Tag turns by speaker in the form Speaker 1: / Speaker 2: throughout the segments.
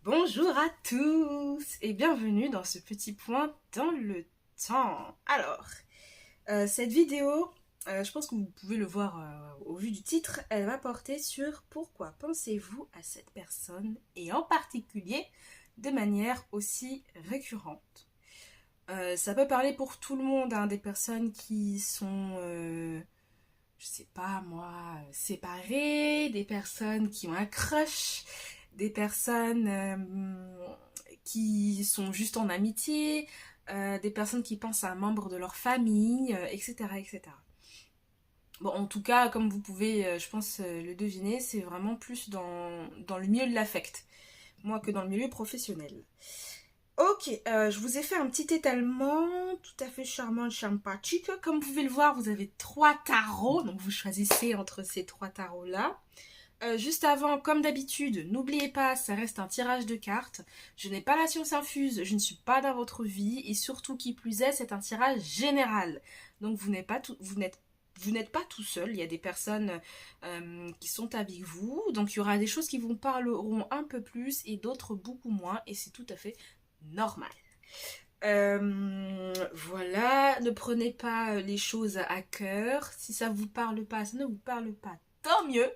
Speaker 1: Bonjour à tous et bienvenue dans ce petit point dans le temps. Alors, cette vidéo, je pense que vous pouvez le voir au vu du titre, elle va porter sur pourquoi pensez-vous à cette personne et en particulier de manière aussi récurrente. Ça peut parler pour tout le monde, hein, des personnes qui sont, je sais pas moi, séparées, des personnes qui ont un crush, des personnes qui sont juste en amitié, des personnes qui pensent à un membre de leur famille, etc., etc. Bon, en tout cas, comme vous pouvez, je pense, le deviner, c'est vraiment plus dans le milieu de l'affect, moi, que dans le milieu professionnel. Ok, je vous ai fait un petit étalement tout à fait charmant et sympathique. Comme vous pouvez le voir, vous avez 3 tarots, donc vous choisissez entre ces 3 tarots-là. Juste avant, comme d'habitude, n'oubliez pas, ça reste un tirage de cartes. Je n'ai pas la science infuse, je ne suis pas dans votre vie, et surtout, qui plus est, c'est un tirage général. Donc vous n'êtes pas tout seul, il y a des personnes qui sont avec vous, donc il y aura des choses qui vous parleront un peu plus et d'autres beaucoup moins, et c'est tout à fait normal. Voilà, ne prenez pas les choses à cœur. Si ça vous parle pas, ça ne vous parle pas, tant mieux.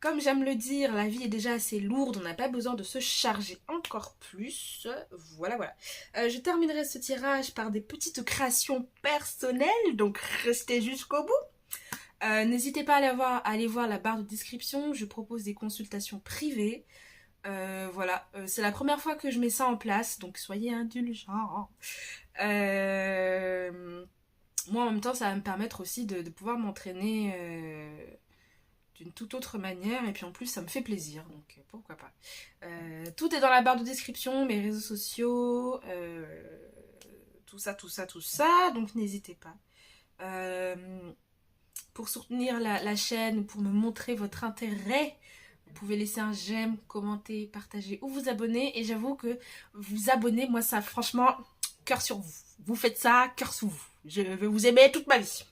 Speaker 1: Comme j'aime le dire, la vie est déjà assez lourde, on n'a pas besoin de se charger encore plus. Voilà, voilà. Je terminerai ce tirage par des petites créations personnelles, donc restez jusqu'au bout. N'hésitez pas à aller voir la barre de description, je propose des consultations privées. Voilà, c'est la première fois que je mets ça en place, donc soyez indulgents. Moi, en même temps, ça va me permettre aussi de pouvoir m'entraîner d'une toute autre manière, et puis en plus, ça me fait plaisir, donc pourquoi pas. Tout est dans la barre de description, mes réseaux sociaux, tout ça, tout ça, tout ça, donc n'hésitez pas. Pour soutenir la chaîne, pour me montrer votre intérêt, vous pouvez laisser un j'aime, commenter, partager ou vous abonner. Et j'avoue que vous abonner, moi ça franchement, cœur sur vous. Vous faites ça, cœur sous vous. Je vais vous aimer toute ma vie.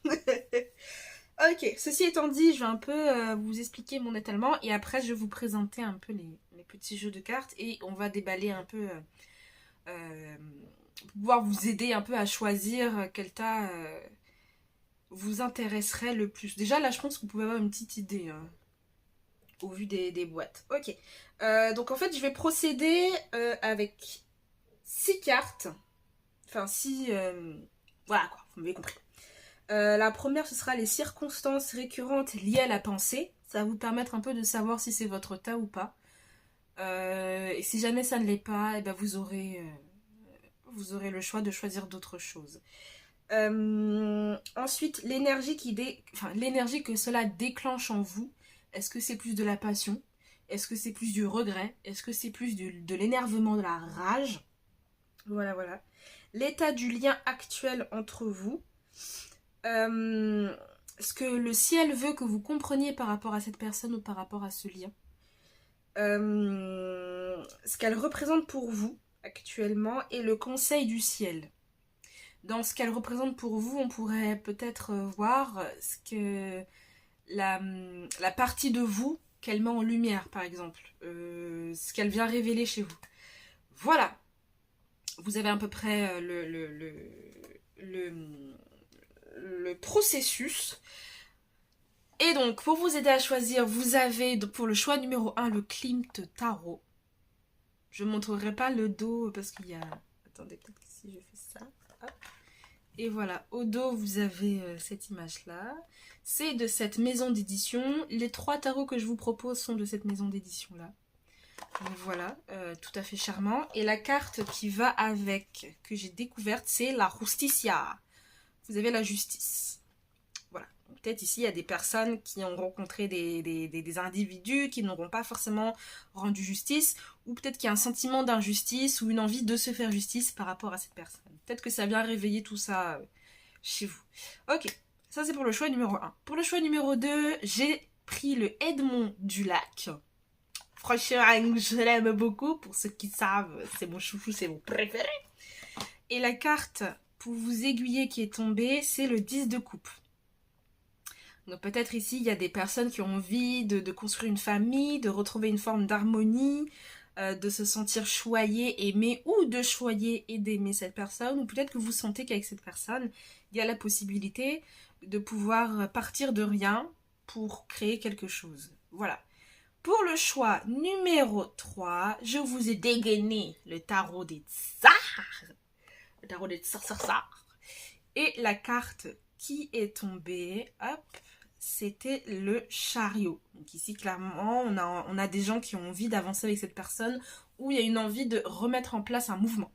Speaker 1: Ok, ceci étant dit, je vais un peu vous expliquer mon étalement et après je vais vous présenter un peu les petits jeux de cartes et on va déballer un peu pour pouvoir vous aider un peu à choisir quel tas vous intéresserait le plus. Déjà là je pense que vous pouvez avoir une petite idée hein, au vu des boîtes. Ok, donc en fait je vais procéder avec 6 cartes, enfin 6... voilà quoi, vous m'avez compris. La première, ce sera les circonstances récurrentes liées à la pensée. Ça va vous permettre un peu de savoir si c'est votre tas ou pas. Et si jamais ça ne l'est pas, eh ben vous aurez le choix de choisir d'autres choses. Ensuite, l'énergie que cela déclenche en vous. Est-ce que c'est plus de la passion? Est-ce que c'est plus du regret? Est-ce que c'est plus de l'énervement, de la rage? Voilà, voilà. L'état du lien actuel entre vous. Ce que le ciel veut que vous compreniez par rapport à cette personne ou par rapport à ce lien. Ce qu'elle représente pour vous actuellement et le conseil du ciel. Dans ce qu'elle représente pour vous, on pourrait peut-être voir ce que la partie de vous qu'elle met en lumière, par exemple. Ce qu'elle vient révéler chez vous. Voilà. Vous avez à peu près le processus. Et donc, pour vous aider à choisir, vous avez pour le choix numéro 1 le Klimt Tarot. Je ne montrerai pas le dos parce qu'il y a... Attendez, peut-être que si je fais ça... Hop. Et voilà, au dos, vous avez cette image-là. C'est de cette maison d'édition. Les 3 tarots que je vous propose sont de cette maison d'édition-là. Donc voilà, tout à fait charmant. Et la carte qui va avec, que j'ai découverte, c'est la Justicia. Vous avez la justice. Voilà. Peut-être ici, il y a des personnes qui ont rencontré des individus qui n'auront pas forcément rendu justice, ou peut-être qu'il y a un sentiment d'injustice ou une envie de se faire justice par rapport à cette personne. Peut-être que ça vient réveiller tout ça chez vous. Ok, ça c'est pour le choix numéro 1. Pour le choix numéro 2, j'ai pris le Edmond du Lac. Franchement, je l'aime beaucoup. Pour ceux qui savent, c'est mon chouchou, c'est mon préféré. Et la carte pour vous aiguiller qui est tombée, c'est le 10 de coupe. Donc peut-être ici, il y a des personnes qui ont envie de construire une famille, de retrouver une forme d'harmonie, de se sentir choyé, aimé, ou de choyer et d'aimer cette personne, ou peut-être que vous sentez qu'avec cette personne, il y a la possibilité de pouvoir partir de rien pour créer quelque chose. Voilà. Pour le choix numéro 3, je vous ai dégainé le tarot des tsars. Le tarot des tsars. Et la carte qui est tombée, hop, c'était le chariot. Donc ici, clairement, on a des gens qui ont envie d'avancer avec cette personne, ou il y a une envie de remettre en place un mouvement.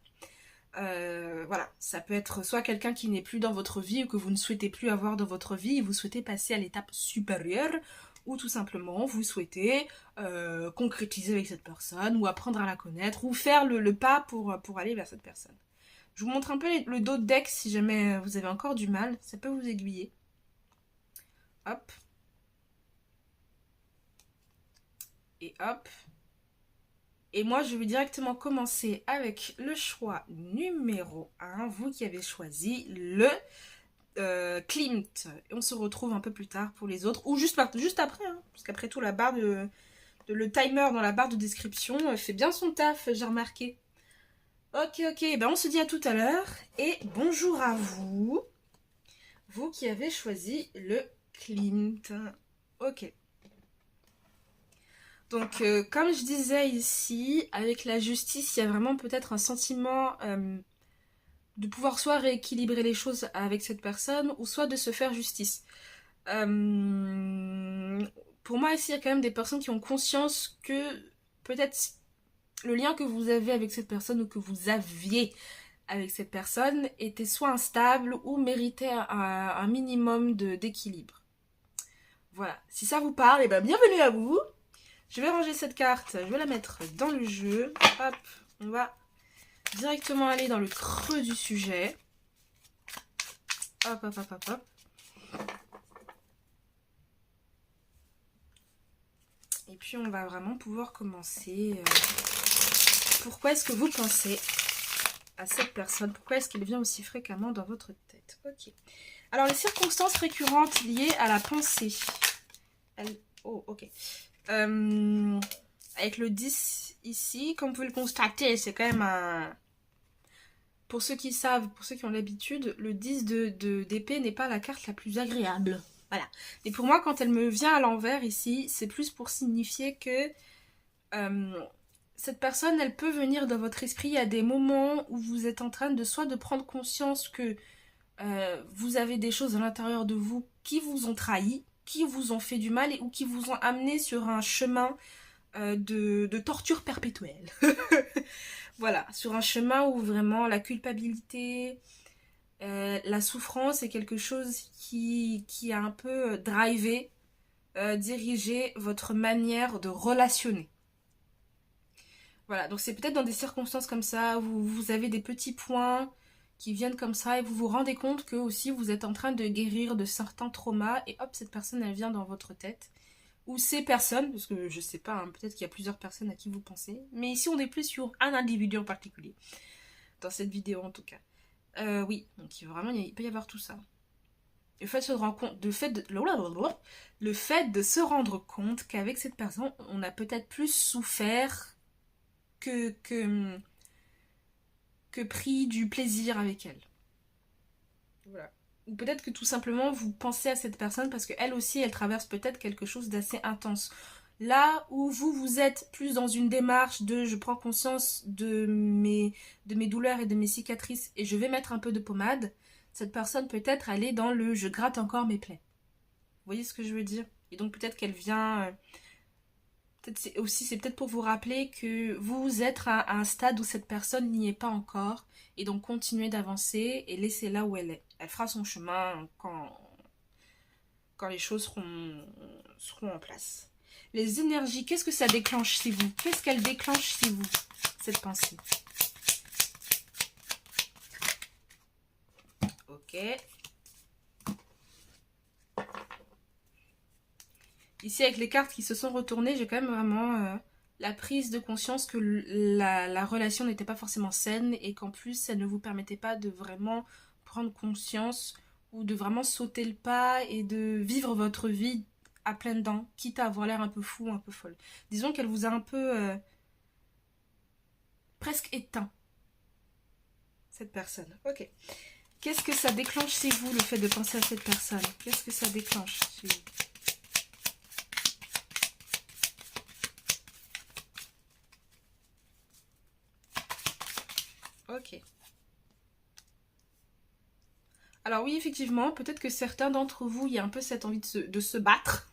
Speaker 1: Voilà, ça peut être soit quelqu'un qui n'est plus dans votre vie ou que vous ne souhaitez plus avoir dans votre vie et vous souhaitez passer à l'étape supérieure, ou tout simplement vous souhaitez concrétiser avec cette personne ou apprendre à la connaître ou faire le pas pour aller vers cette personne. Je vous montre un peu le dos de deck si jamais vous avez encore du mal, ça peut vous aiguiller. Hop. Et hop. Et moi, je vais directement commencer avec le choix numéro 1, vous qui avez choisi le Klimt. Et on se retrouve un peu plus tard pour les autres, ou juste après, hein, parce qu'après tout, la barre le timer dans la barre de description fait bien son taf, j'ai remarqué. Ok, ben on se dit à tout à l'heure, et bonjour à vous, vous qui avez choisi le Klimt. Ok. Donc, comme je disais ici, avec la justice, il y a vraiment peut-être un sentiment de pouvoir soit rééquilibrer les choses avec cette personne, ou soit de se faire justice. Pour moi, ici, il y a quand même des personnes qui ont conscience que peut-être le lien que vous avez avec cette personne, ou que vous aviez avec cette personne, était soit instable, ou méritait un minimum d'équilibre. Voilà. Si ça vous parle, et ben bienvenue à vous. Je vais ranger cette carte, je vais la mettre dans le jeu. Hop, on va directement aller dans le creux du sujet. Hop. Et puis on va vraiment pouvoir commencer. Pourquoi est-ce que vous pensez à cette personne? Pourquoi est-ce qu'elle vient aussi fréquemment dans votre tête? Ok. Alors les circonstances récurrentes liées à la pensée. Oh, ok. Avec le 10 ici, comme vous pouvez le constater, c'est quand même un... Pour ceux qui savent, pour ceux qui ont l'habitude, le 10 d'épée n'est pas la carte la plus agréable. Voilà. Et pour moi, quand elle me vient à l'envers ici, c'est plus pour signifier que cette personne, elle peut venir dans votre esprit à des moments où vous êtes en train de soit de prendre conscience que vous avez des choses à l'intérieur de vous qui vous ont trahi, qui vous ont fait du mal ou qui vous ont amené sur un chemin de torture perpétuelle. Voilà, sur un chemin où vraiment la culpabilité, la souffrance est quelque chose qui a un peu drivé, dirigé votre manière de relationner. Voilà, donc c'est peut-être dans des circonstances comme ça, où vous avez des petits points qui viennent comme ça et vous vous rendez compte que aussi vous êtes en train de guérir de certains traumas et hop, cette personne elle vient dans votre tête. Ou ces personnes, parce que je sais pas, hein, peut-être qu'il y a plusieurs personnes à qui vous pensez, mais ici on est plus sur un individu en particulier, dans cette vidéo en tout cas. Oui, donc vraiment il peut y avoir tout ça. Le fait de se rendre compte qu'avec cette personne, on a peut-être plus souffert que pris du plaisir avec elle. Voilà. Ou peut-être que tout simplement vous pensez à cette personne parce qu'elle aussi elle traverse peut-être quelque chose d'assez intense. Là où vous êtes plus dans une démarche de je prends conscience de mes douleurs et de mes cicatrices et je vais mettre un peu de pommade, cette personne peut-être elle est dans le je gratte encore mes plaies. Vous voyez ce que je veux dire? Et donc peut-être qu'elle vient... c'est peut-être pour vous rappeler que vous êtes à un stade où cette personne n'y est pas encore. Et donc continuez d'avancer et laissez-la où elle est. Elle fera son chemin quand les choses seront en place. Les énergies, qu'est-ce que ça déclenche chez vous? Qu'est-ce qu'elle déclenche chez vous, cette pensée? Ok. Ici, avec les cartes qui se sont retournées, j'ai quand même vraiment la prise de conscience que la relation n'était pas forcément saine et qu'en plus, elle ne vous permettait pas de vraiment prendre conscience ou de vraiment sauter le pas et de vivre votre vie à pleines dents, quitte à avoir l'air un peu fou, un peu folle. Disons qu'elle vous a un peu presque éteint, cette personne. Ok. Qu'est-ce que ça déclenche chez vous, le fait de penser à cette personne? Qu'est-ce que ça déclenche chez vous? Ok. Alors oui, effectivement, peut-être que certains d'entre vous, il y a un peu cette envie de se battre.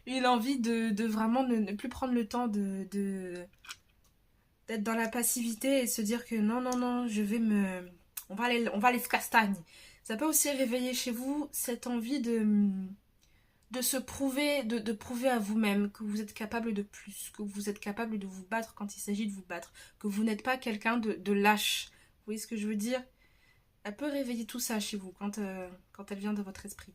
Speaker 1: Une envie de vraiment ne plus prendre le temps d'être dans la passivité et se dire que non, non, non, je vais me... on va aller se castagne. Ça peut aussi réveiller chez vous cette envie de se prouver, de prouver à vous-même que vous êtes capable de plus, que vous êtes capable de vous battre quand il s'agit de vous battre, que vous n'êtes pas quelqu'un de lâche. Vous voyez ce que je veux dire? Elle peut réveiller tout ça chez vous quand elle vient de votre esprit.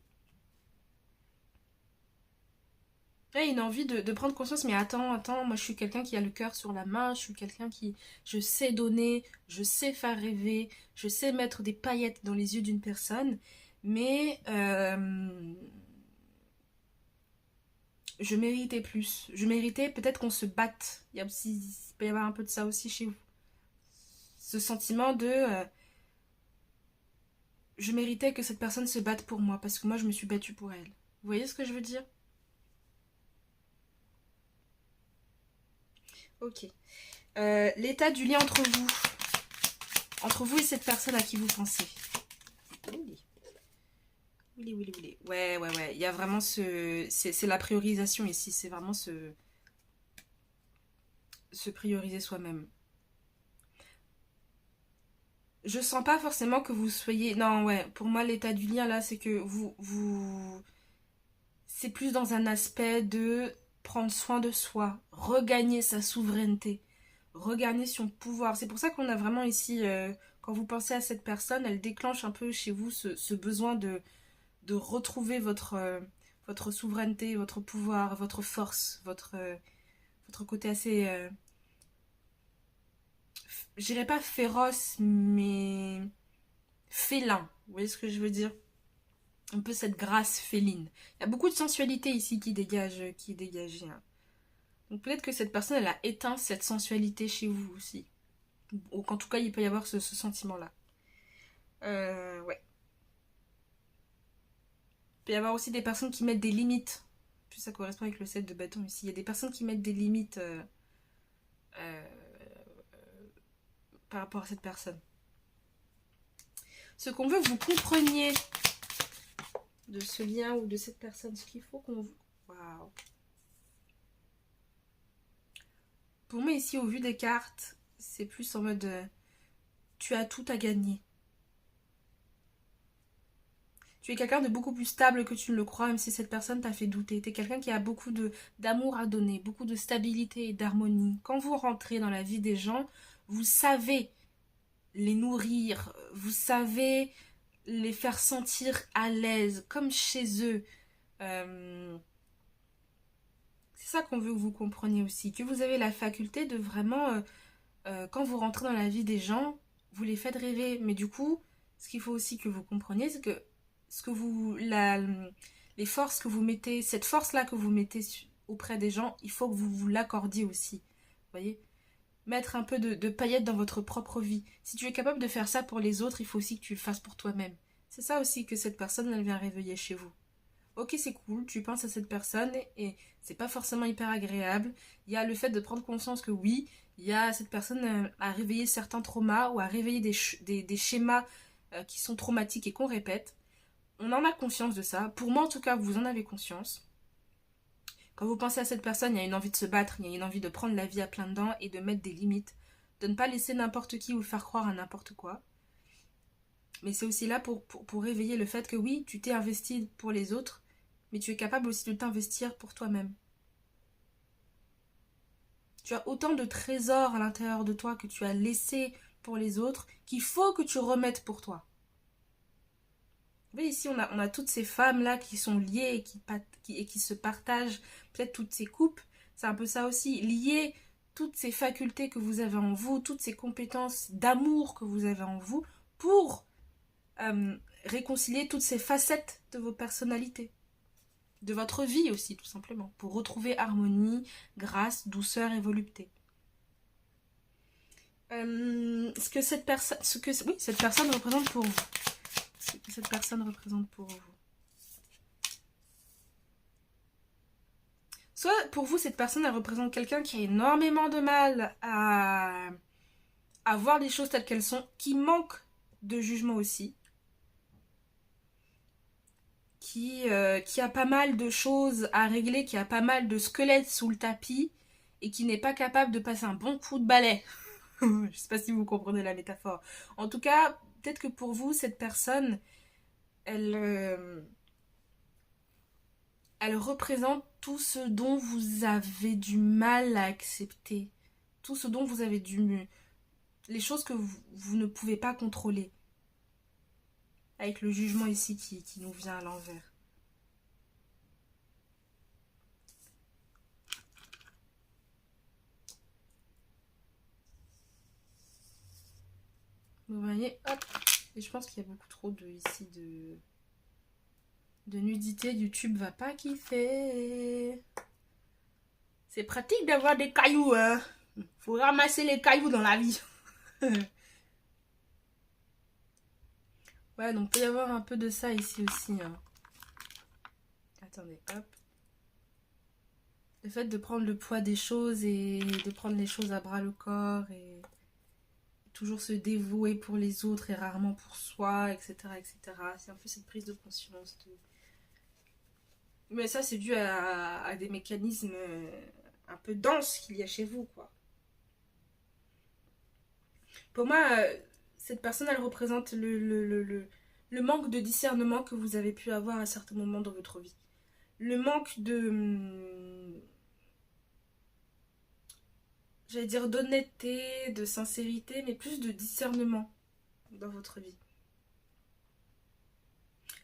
Speaker 1: Ouais, une envie de prendre conscience, mais attends, moi je suis quelqu'un qui a le cœur sur la main, je suis quelqu'un qui, je sais donner, je sais faire rêver, je sais mettre des paillettes dans les yeux d'une personne, mais je méritais plus. Je méritais peut-être qu'on se batte. Il y a aussi, il peut y avoir un peu de ça aussi chez vous. Ce sentiment de je méritais que cette personne se batte pour moi parce que moi je me suis battue pour elle. Vous voyez ce que je veux dire? Ok. L'état du lien entre vous et cette personne à qui vous pensez. Oui. Oui. Ouais. Il y a vraiment c'est la priorisation ici. C'est vraiment se prioriser soi-même. Je sens pas forcément que vous soyez... Non, ouais. Pour moi, l'état du lien, là, c'est que c'est plus dans un aspect de prendre soin de soi, regagner sa souveraineté, regagner son pouvoir. C'est pour ça qu'on a vraiment ici, quand vous pensez à cette personne, elle déclenche un peu chez vous ce besoin de retrouver votre souveraineté, votre pouvoir, votre force, votre côté assez, je dirais pas féroce, mais félin. Vous voyez ce que je veux dire? Un peu cette grâce féline. Il y a beaucoup de sensualité ici qui est dégagée. Hein. Donc peut-être que cette personne, elle a éteint cette sensualité chez vous aussi. Ou qu'en tout cas, il peut y avoir ce sentiment-là. Ouais. Il peut y avoir aussi des personnes qui mettent des limites. Puis ça correspond avec le set de bâton ici. Il y a des personnes qui mettent des limites euh, par rapport à cette personne. Ce qu'on veut que vous compreniez de ce lien ou de cette personne, ce qu'il faut qu'on vous... Waouh. Pour moi ici, au vu des cartes, c'est plus en mode tu as tout à gagner. Tu es quelqu'un de beaucoup plus stable que tu ne le crois, même si cette personne t'a fait douter. Tu es quelqu'un qui a beaucoup d'amour à donner, beaucoup de stabilité et d'harmonie. Quand vous rentrez dans la vie des gens, vous savez les nourrir, vous savez les faire sentir à l'aise, comme chez eux. C'est ça qu'on veut que vous compreniez aussi, que vous avez la faculté de vraiment, quand vous rentrez dans la vie des gens, vous les faites rêver. Mais du coup, ce qu'il faut aussi que vous compreniez, c'est que ce que vous, les forces que vous mettez, cette force-là que vous mettez auprès des gens, il faut que vous vous l'accordiez aussi. Vous voyez? Mettre un peu de paillettes dans votre propre vie. Si tu es capable de faire ça pour les autres, il faut aussi que tu le fasses pour toi-même. C'est ça aussi que cette personne, elle vient réveiller chez vous. Ok, c'est cool, tu penses à cette personne et c'est pas forcément hyper agréable. Il y a le fait de prendre conscience que oui, il y a cette personne à réveiller certains traumas ou à réveiller des schémas qui sont traumatiques et qu'on répète. On en a conscience de ça. Pour moi, en tout cas, vous en avez conscience. Quand vous pensez à cette personne, il y a une envie de se battre, il y a une envie de prendre la vie à plein dents et de mettre des limites. De ne pas laisser n'importe qui vous faire croire à n'importe quoi. Mais c'est aussi là pour réveiller le fait que oui, tu t'es investi pour les autres, mais tu es capable aussi de t'investir pour toi-même. Tu as autant de trésors à l'intérieur de toi que tu as laissé pour les autres qu'il faut que tu remettes pour toi. Vous voyez, ici, on a toutes ces femmes-là qui sont liées et qui se partagent peut-être toutes ces coupes. C'est un peu ça aussi. Lier toutes ces facultés que vous avez en vous, toutes ces compétences d'amour que vous avez en vous pour réconcilier toutes ces facettes de vos personnalités. De votre vie aussi, tout simplement. Pour retrouver harmonie, grâce, douceur et volupté. Ce que cette personne, oui, cette personne représente pour vous. Ce que cette personne représente pour vous. Soit pour vous, cette personne, elle représente quelqu'un qui a énormément de mal à voir les choses telles qu'elles sont, qui manque de jugement aussi, qui a pas mal de choses à régler, qui a pas mal de squelettes sous le tapis et qui n'est pas capable de passer un bon coup de balai. Je sais pas si vous comprenez la métaphore. En tout cas, peut-être que pour vous, cette personne, elle représente tout ce dont vous avez du mal à accepter. Tout ce dont vous avez du... Les choses que vous ne pouvez pas contrôler. Avec le jugement ici qui nous vient à l'envers. Vous voyez, hop. Et je pense qu'il y a beaucoup trop ici de nudité. YouTube va pas kiffer. C'est pratique d'avoir des cailloux, hein. Faut ramasser les cailloux dans la vie. Ouais, donc il peut y avoir un peu de ça ici aussi, hein. Attendez, hop. Le fait de prendre le poids des choses et de prendre les choses à bras le corps et toujours se dévouer pour les autres et rarement pour soi, etc. etc. C'est un peu cette prise de conscience. Mais ça, c'est dû à des mécanismes un peu denses qu'il y a chez vous, quoi. Pour moi, cette personne, elle représente le manque de discernement que vous avez pu avoir à certains moments dans votre vie. Le manque de... j'allais dire d'honnêteté, de sincérité, mais plus de discernement dans votre vie.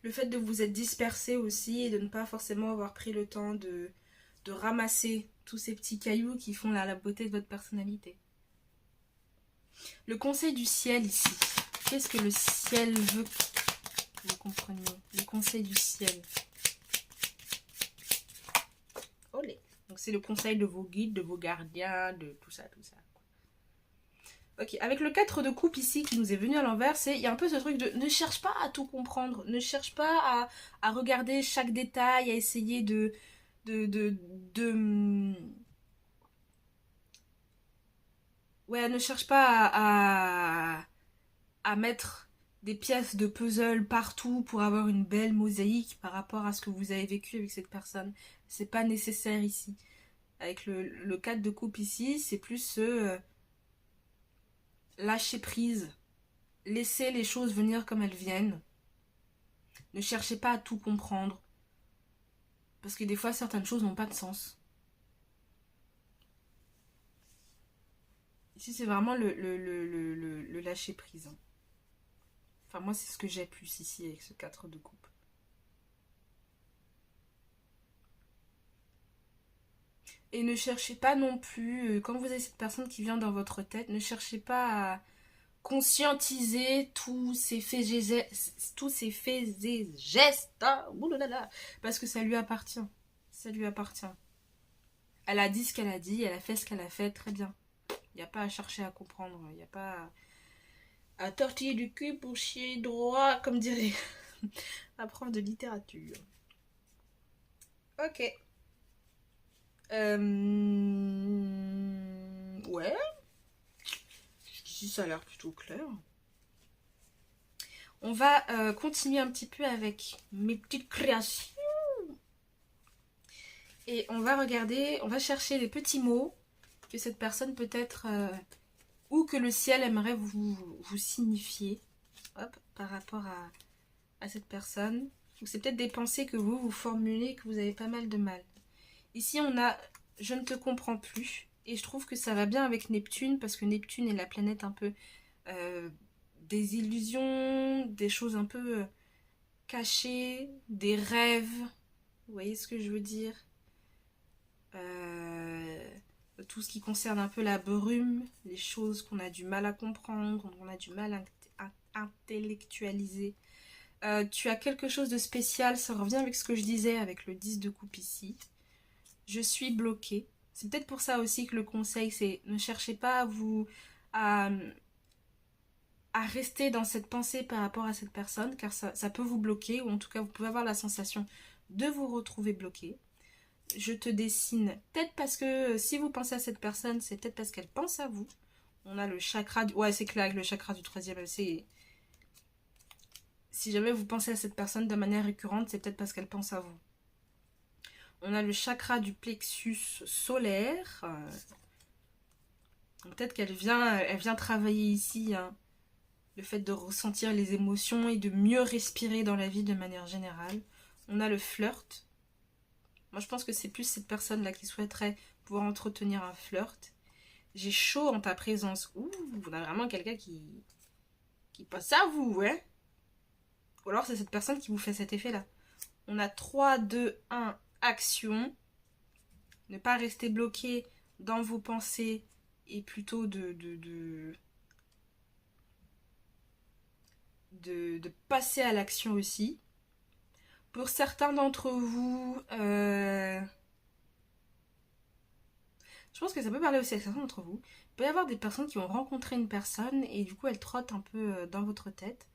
Speaker 1: Le fait de vous être dispersé aussi et de ne pas forcément avoir pris le temps de ramasser tous ces petits cailloux qui font la beauté de votre personnalité. Le conseil du ciel ici. Qu'est-ce que le ciel veut que vous compreniez? Le conseil du ciel. Olé. Donc c'est le conseil de vos guides, de vos gardiens, de tout ça, tout ça. Ok, avec le 4 de coupe ici qui nous est venu à l'envers, il y a un peu ce truc de ne cherche pas à tout comprendre, ne cherche pas à regarder chaque détail, à essayer ouais, ne cherche pas à mettre des pièces de puzzle partout pour avoir une belle mosaïque par rapport à ce que vous avez vécu avec cette personne. C'est pas nécessaire ici. Avec le 4 de coupe ici, c'est plus ce... lâcher prise, laissez les choses venir comme elles viennent. Ne cherchez pas à tout comprendre. Parce que des fois, certaines choses n'ont pas de sens. Ici, c'est vraiment le lâcher prise. Enfin, moi, c'est ce que j'ai plus ici avec ce 4 de coupe. Et ne cherchez pas non plus, quand vous avez cette personne qui vient dans votre tête, ne cherchez pas à conscientiser tous ces faits et gestes, hein, parce que ça lui appartient. Ça lui appartient. Elle a dit ce qu'elle a dit, elle a fait ce qu'elle a fait, très bien. Il n'y a pas à chercher à comprendre, il n'y a pas à tortiller du cul pour chier droit, comme dirait la prof de littérature. Ok. Ouais. Si ça a l'air plutôt clair. On va continuer un petit peu avec mes petites créations. Et on va regarder, on va chercher les petits mots que cette personne peut-être... ou que le ciel aimerait vous signifier. Hop, par rapport à cette personne. C'est peut-être des pensées que vous formulez, que vous avez pas mal de mal. Ici, on a « Je ne te comprends plus ». Et je trouve que ça va bien avec Neptune, parce que Neptune est la planète un peu des illusions, des choses un peu cachées, des rêves. Vous voyez ce que je veux dire? Tout ce qui concerne un peu la brume, les choses qu'on a du mal à comprendre, qu'on a du mal à intellectualiser. Tu as quelque chose de spécial, ça revient avec ce que je disais avec le 10 de coupe ici. Je suis bloquée. C'est peut-être pour ça aussi que le conseil, c'est ne cherchez pas à, à rester dans cette pensée par rapport à cette personne, car ça peut vous bloquer, ou en tout cas vous pouvez avoir la sensation de vous retrouver bloqué. Je te dessine, peut-être parce que si vous pensez à cette personne, c'est peut-être parce qu'elle pense à vous. On a le chakra du... Ouais, c'est clair, le chakra du troisième, c'est... Si jamais vous pensez à cette personne de manière récurrente, c'est peut-être parce qu'elle pense à vous. On a le chakra du plexus solaire. Peut-être qu'elle vient travailler ici, hein, le fait de ressentir les émotions et de mieux respirer dans la vie de manière générale. On a le flirt. Moi, je pense que c'est plus cette personne-là qui souhaiterait pouvoir entretenir un flirt. J'ai chaud en ta présence. Ouh, on a vraiment quelqu'un qui pense à vous, hein. Ou alors c'est cette personne qui vous fait cet effet-là. On a 3, 2, 1, action. Ne pas rester bloqué dans vos pensées et plutôt de passer à l'action aussi. Pour certains d'entre vous, je pense que ça peut parler aussi à certains d'entre vous. Il peut y avoir des personnes qui ont rencontré une personne et du coup elles trottent un peu dans votre tête.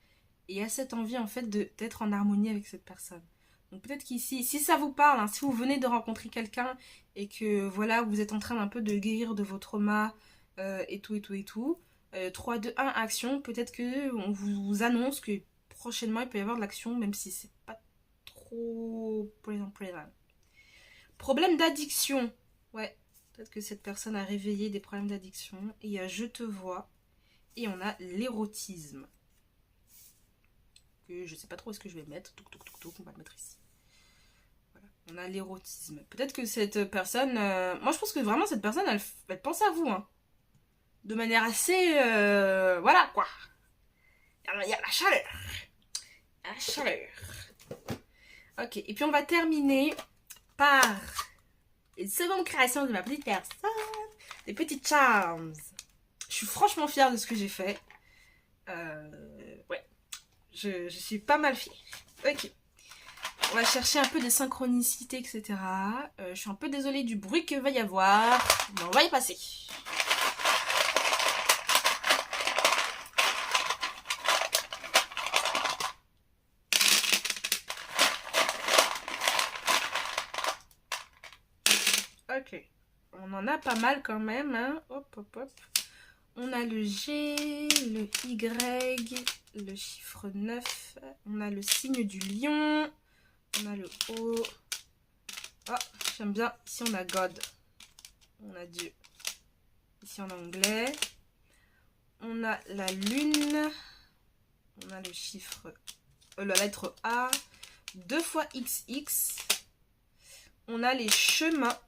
Speaker 1: Et il y a cette envie en fait d'être en harmonie avec cette personne. Donc peut-être qu'ici, si ça vous parle, hein, si vous venez de rencontrer quelqu'un et que voilà, vous êtes en train un peu de guérir de vos traumas et tout, 3, 2, 1, action, peut-être qu'on vous annonce que prochainement il peut y avoir de l'action, même si c'est pas trop présent. Problème d'addiction. Ouais, peut-être que cette personne a réveillé des problèmes d'addiction. Et il y a je te vois. Et on a l'érotisme. Que je sais pas trop où est-ce que je vais mettre. On va le mettre ici. Voilà. On a l'érotisme. Peut-être que cette personne... moi, je pense que vraiment, cette personne, elle pense à vous. Hein. De manière assez... voilà, quoi. Il y a la chaleur. La chaleur. Ok, et puis on va terminer par une seconde création de ma petite personne. Des petites charms. Je suis franchement fière de ce que j'ai fait. Ouais. Je suis pas mal fière. Ok. On va chercher un peu de synchronicité, etc. Je suis un peu désolée du bruit que va y avoir. Mais on va y passer. Ok. On en a pas mal quand même. Hein. Hop, hop, hop. On a le G, le Y, le chiffre 9. On a le signe du lion. On a le O. Oh, j'aime bien. Ici, on a God. On a Dieu. Ici, en anglais. On a la lune. On a le chiffre... la lettre A. 2 fois XX. On a les chemins.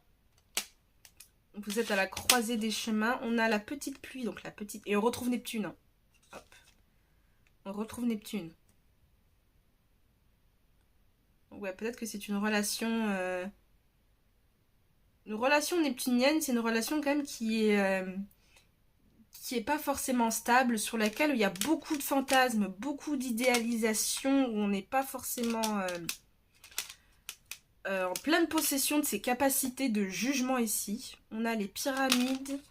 Speaker 1: Vous êtes à la croisée des chemins. On a la petite pluie. Donc la petite... Et on retrouve Neptune. Hein. Hop. On retrouve Neptune. Ouais, peut-être que c'est une relation... Une relation neptunienne, c'est une relation quand même qui est pas forcément stable, sur laquelle il y a beaucoup de fantasmes, beaucoup d'idéalisation, où on n'est pas forcément en pleine possession de ses capacités de jugement ici. On a les pyramides.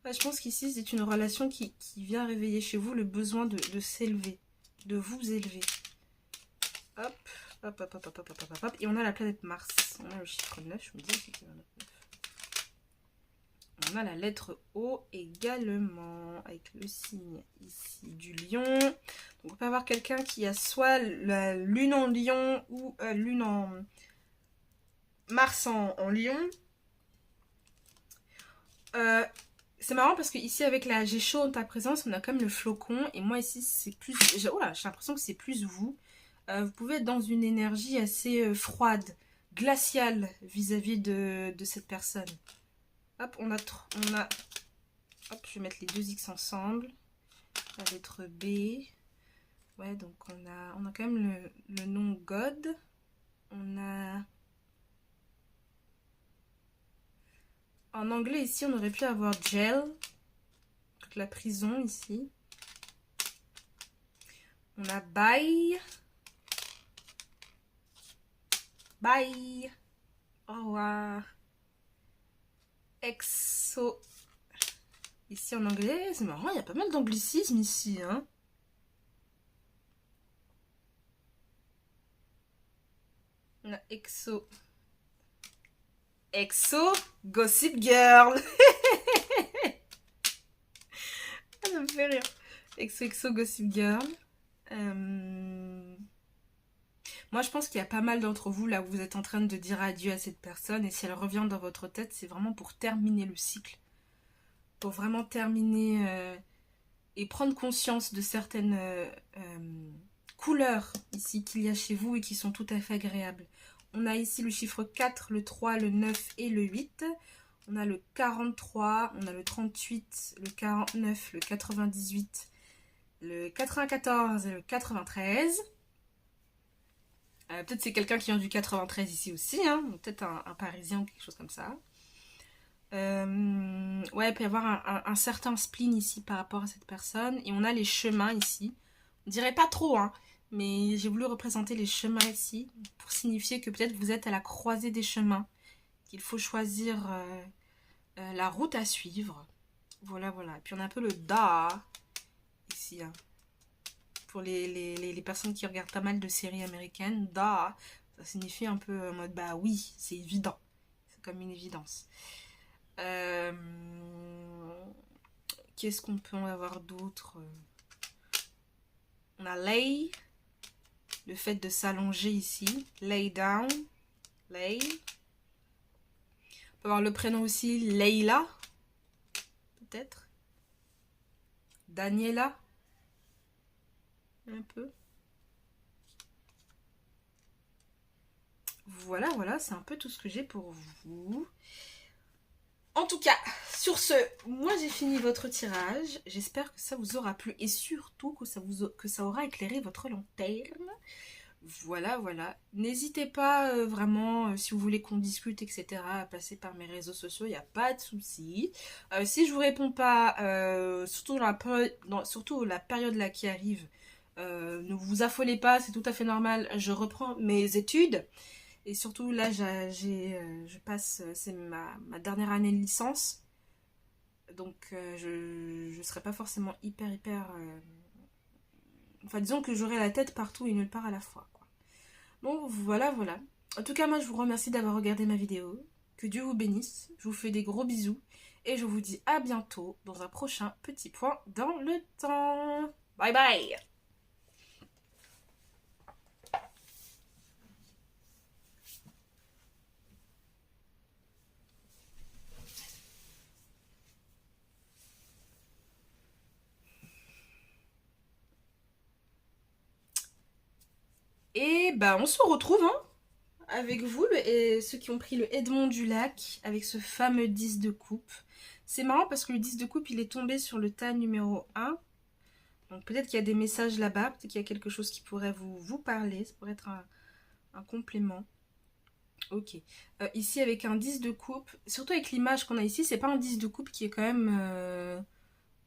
Speaker 1: Ouais, je pense qu'ici c'est une relation qui vient réveiller chez vous le besoin de s'élever, de vous élever. Hop, hop, hop, hop, hop, hop, hop, hop. Et on a la planète Mars. On a le chiffre 9, je me dis c'est qu'il y en a 9. On a la lettre O également, avec le signe ici du lion. Donc on peut avoir quelqu'un qui a soit la lune en lion ou lune en Mars en lion. C'est marrant parce que ici avec la j'ai chaud en ta présence, on a comme le flocon. Et moi ici c'est plus... Oh là, j'ai l'impression que c'est plus vous. Vous pouvez être dans une énergie assez froide, glaciale vis-à-vis de cette personne. Hop, on a... Hop, je vais mettre les deux X ensemble. La lettre B. Ouais, donc on a quand même le nom God. On a... En anglais, ici, on aurait pu avoir jail. Donc la prison, ici. On a bye. Bye. Au revoir. Exo. Ici en anglais, c'est marrant, il y a pas mal d'anglicismes ici, hein. On a EXO. EXO, Gossip Girl. Ah, ça me fait rire. EXO, Gossip Girl. Moi, je pense qu'il y a pas mal d'entre vous là où vous êtes en train de dire adieu à cette personne. Et si elle revient dans votre tête, c'est vraiment pour terminer le cycle. Pour vraiment terminer et prendre conscience de certaines couleurs ici qu'il y a chez vous et qui sont tout à fait agréables. On a ici le chiffre 4, le 3, le 9 et le 8. On a le 43, on a le 38, le 49, le 98, le 94 et le 93. Peut-être c'est quelqu'un qui vient du 93 ici aussi, hein, peut-être un Parisien ou quelque chose comme ça. Ouais, il peut y avoir un certain spleen ici par rapport à cette personne. Et on a les chemins ici. On dirait pas trop, hein, mais j'ai voulu représenter les chemins ici pour signifier que peut-être vous êtes à la croisée des chemins, qu'il faut choisir la route à suivre. Voilà, voilà. Et puis on a un peu le da ici, hein. Pour les personnes qui regardent pas mal de séries américaines, da, ça signifie un peu en mode bah oui, c'est évident. C'est comme une évidence. Qu'est-ce qu'on peut en avoir d'autre? On a lay, le fait de s'allonger ici. Lay down, lay. On peut avoir le prénom aussi, Leila, peut-être. Daniela, un peu. Voilà, voilà, c'est un peu tout ce que j'ai pour vous. En tout cas, sur ce, moi j'ai fini votre tirage. J'espère que ça vous aura plu et surtout que ça aura éclairé votre long terme. Voilà, voilà. N'hésitez pas vraiment, si vous voulez qu'on discute, etc., à passer par mes réseaux sociaux, il n'y a pas de souci. Si je vous réponds pas, surtout la période là qui arrive, ne vous affolez pas, c'est tout à fait normal. Je reprends mes études. Et surtout, là, je passe, c'est ma dernière année de licence. Donc, je ne serai pas forcément hyper... Enfin, disons que j'aurai la tête partout et nulle part à la fois, quoi. Bon, voilà, voilà. En tout cas, moi, je vous remercie d'avoir regardé ma vidéo. Que Dieu vous bénisse. Je vous fais des gros bisous. Et je vous dis à bientôt dans un prochain petit point dans le temps. Bye bye! Et bah, on se retrouve, hein, avec vous, et ceux qui ont pris le Edmond du Lac, avec ce fameux 10 de coupe. C'est marrant parce que le 10 de coupe, il est tombé sur le tas numéro 1. Donc peut-être qu'il y a des messages là-bas, peut-être qu'il y a quelque chose qui pourrait vous parler, ça pourrait être un complément. Ok. Ici, avec un 10 de coupe, surtout avec l'image qu'on a ici, c'est pas un 10 de coupe qui est quand même...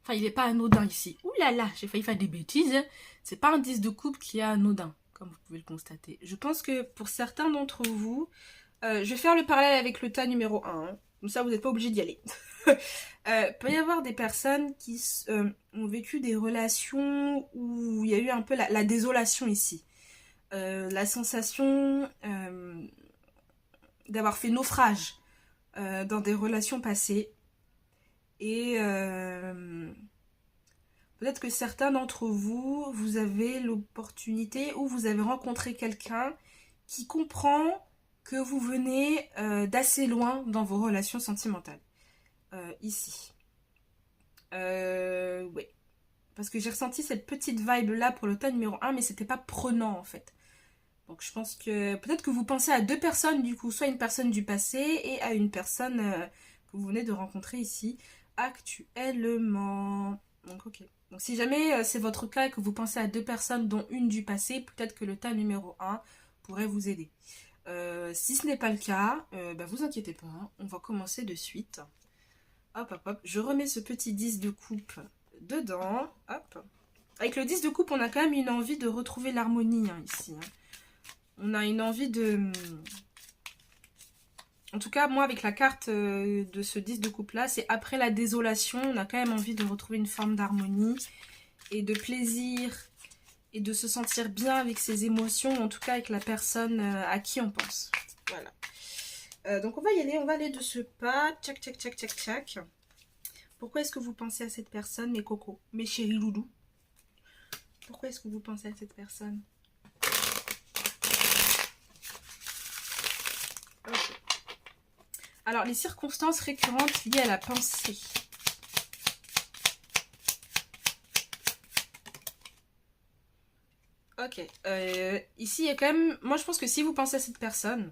Speaker 1: Enfin, il n'est pas anodin ici. Ouh là là, j'ai failli faire des bêtises. C'est pas un 10 de coupe qui est anodin, comme vous pouvez le constater. Je pense que pour certains d'entre vous, je vais faire le parallèle avec le tas numéro 1. Hein. Comme ça, vous n'êtes pas obligé d'y aller. Peut y avoir des personnes qui ont vécu des relations où il y a eu un peu la désolation ici. La sensation d'avoir fait naufrage dans des relations passées. Et peut-être que certains d'entre vous, vous avez l'opportunité ou vous avez rencontré quelqu'un qui comprend que vous venez d'assez loin dans vos relations sentimentales. Ici. Ouais. Parce que j'ai ressenti cette petite vibe là pour le tas numéro 1, mais c'était pas prenant en fait. Donc je pense que peut-être que vous pensez à deux personnes du coup, soit une personne du passé et à une personne que vous venez de rencontrer ici actuellement. Donc ok. Donc si jamais c'est votre cas et que vous pensez à deux personnes dont une du passé, peut-être que le tas numéro 1 pourrait vous aider. Si ce n'est pas le cas, bah vous inquiétez pas, hein, on va commencer de suite. Hop, hop, hop. Je remets ce petit 10 de coupe dedans. Hop. Avec le 10 de coupe, on a quand même une envie de retrouver l'harmonie hein, ici. Hein. On a une envie de En tout cas, moi, avec la carte de ce 10 de coupe-là, c'est après la désolation, on a quand même envie de retrouver une forme d'harmonie et de plaisir et de se sentir bien avec ses émotions, en tout cas avec la personne à qui on pense. Voilà. Donc on va y aller, on va aller de ce pas. Tchac, tchac, tchac, tchac, tchac. Pourquoi est-ce que vous pensez à cette personne, mes cocos, mes chéris loulous? Pourquoi est-ce que vous pensez à cette personne? Okay. Alors, les circonstances récurrentes liées à la pensée. Ok. Ici, il y a quand même... Moi, je pense que si vous pensez à cette personne,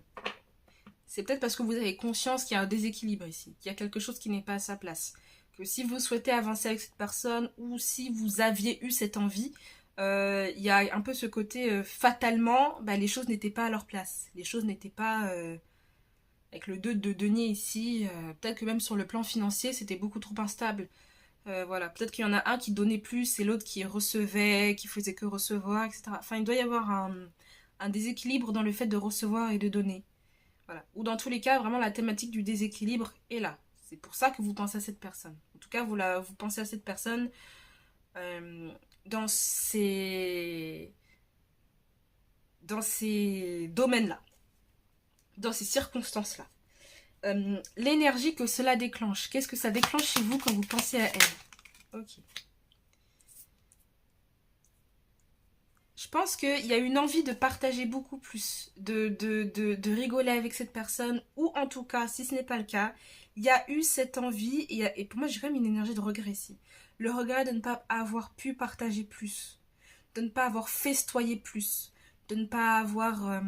Speaker 1: c'est peut-être parce que vous avez conscience qu'il y a un déséquilibre ici, qu'il y a quelque chose qui n'est pas à sa place. Que si vous souhaitez avancer avec cette personne ou si vous aviez eu cette envie, il y a un peu ce côté fatalement, bah, les choses n'étaient pas à leur place. Les choses n'étaient pas... avec le 2 de denier ici, peut-être que même sur le plan financier, c'était beaucoup trop instable. Voilà, peut-être qu'il y en a un qui donnait plus et l'autre qui recevait, qui faisait que recevoir, etc. Enfin, il doit y avoir un déséquilibre dans le fait de recevoir et de donner. Voilà. Ou dans tous les cas, vraiment la thématique du déséquilibre est là. C'est pour ça que vous pensez à cette personne. En tout cas, vous pensez à cette personne euh, dans ces, dans ces domaines-là, dans ces circonstances-là. L'énergie que cela déclenche. Qu'est-ce que ça déclenche chez vous quand vous pensez à elle? Ok. Je pense qu'il y a une envie de partager beaucoup plus, de rigoler avec cette personne, ou en tout cas, si ce n'est pas le cas, il y a eu cette envie, et pour moi j'ai quand même une énergie de regret ici. Le regret de ne pas avoir pu partager plus, de ne pas avoir festoyé plus, de ne pas avoir,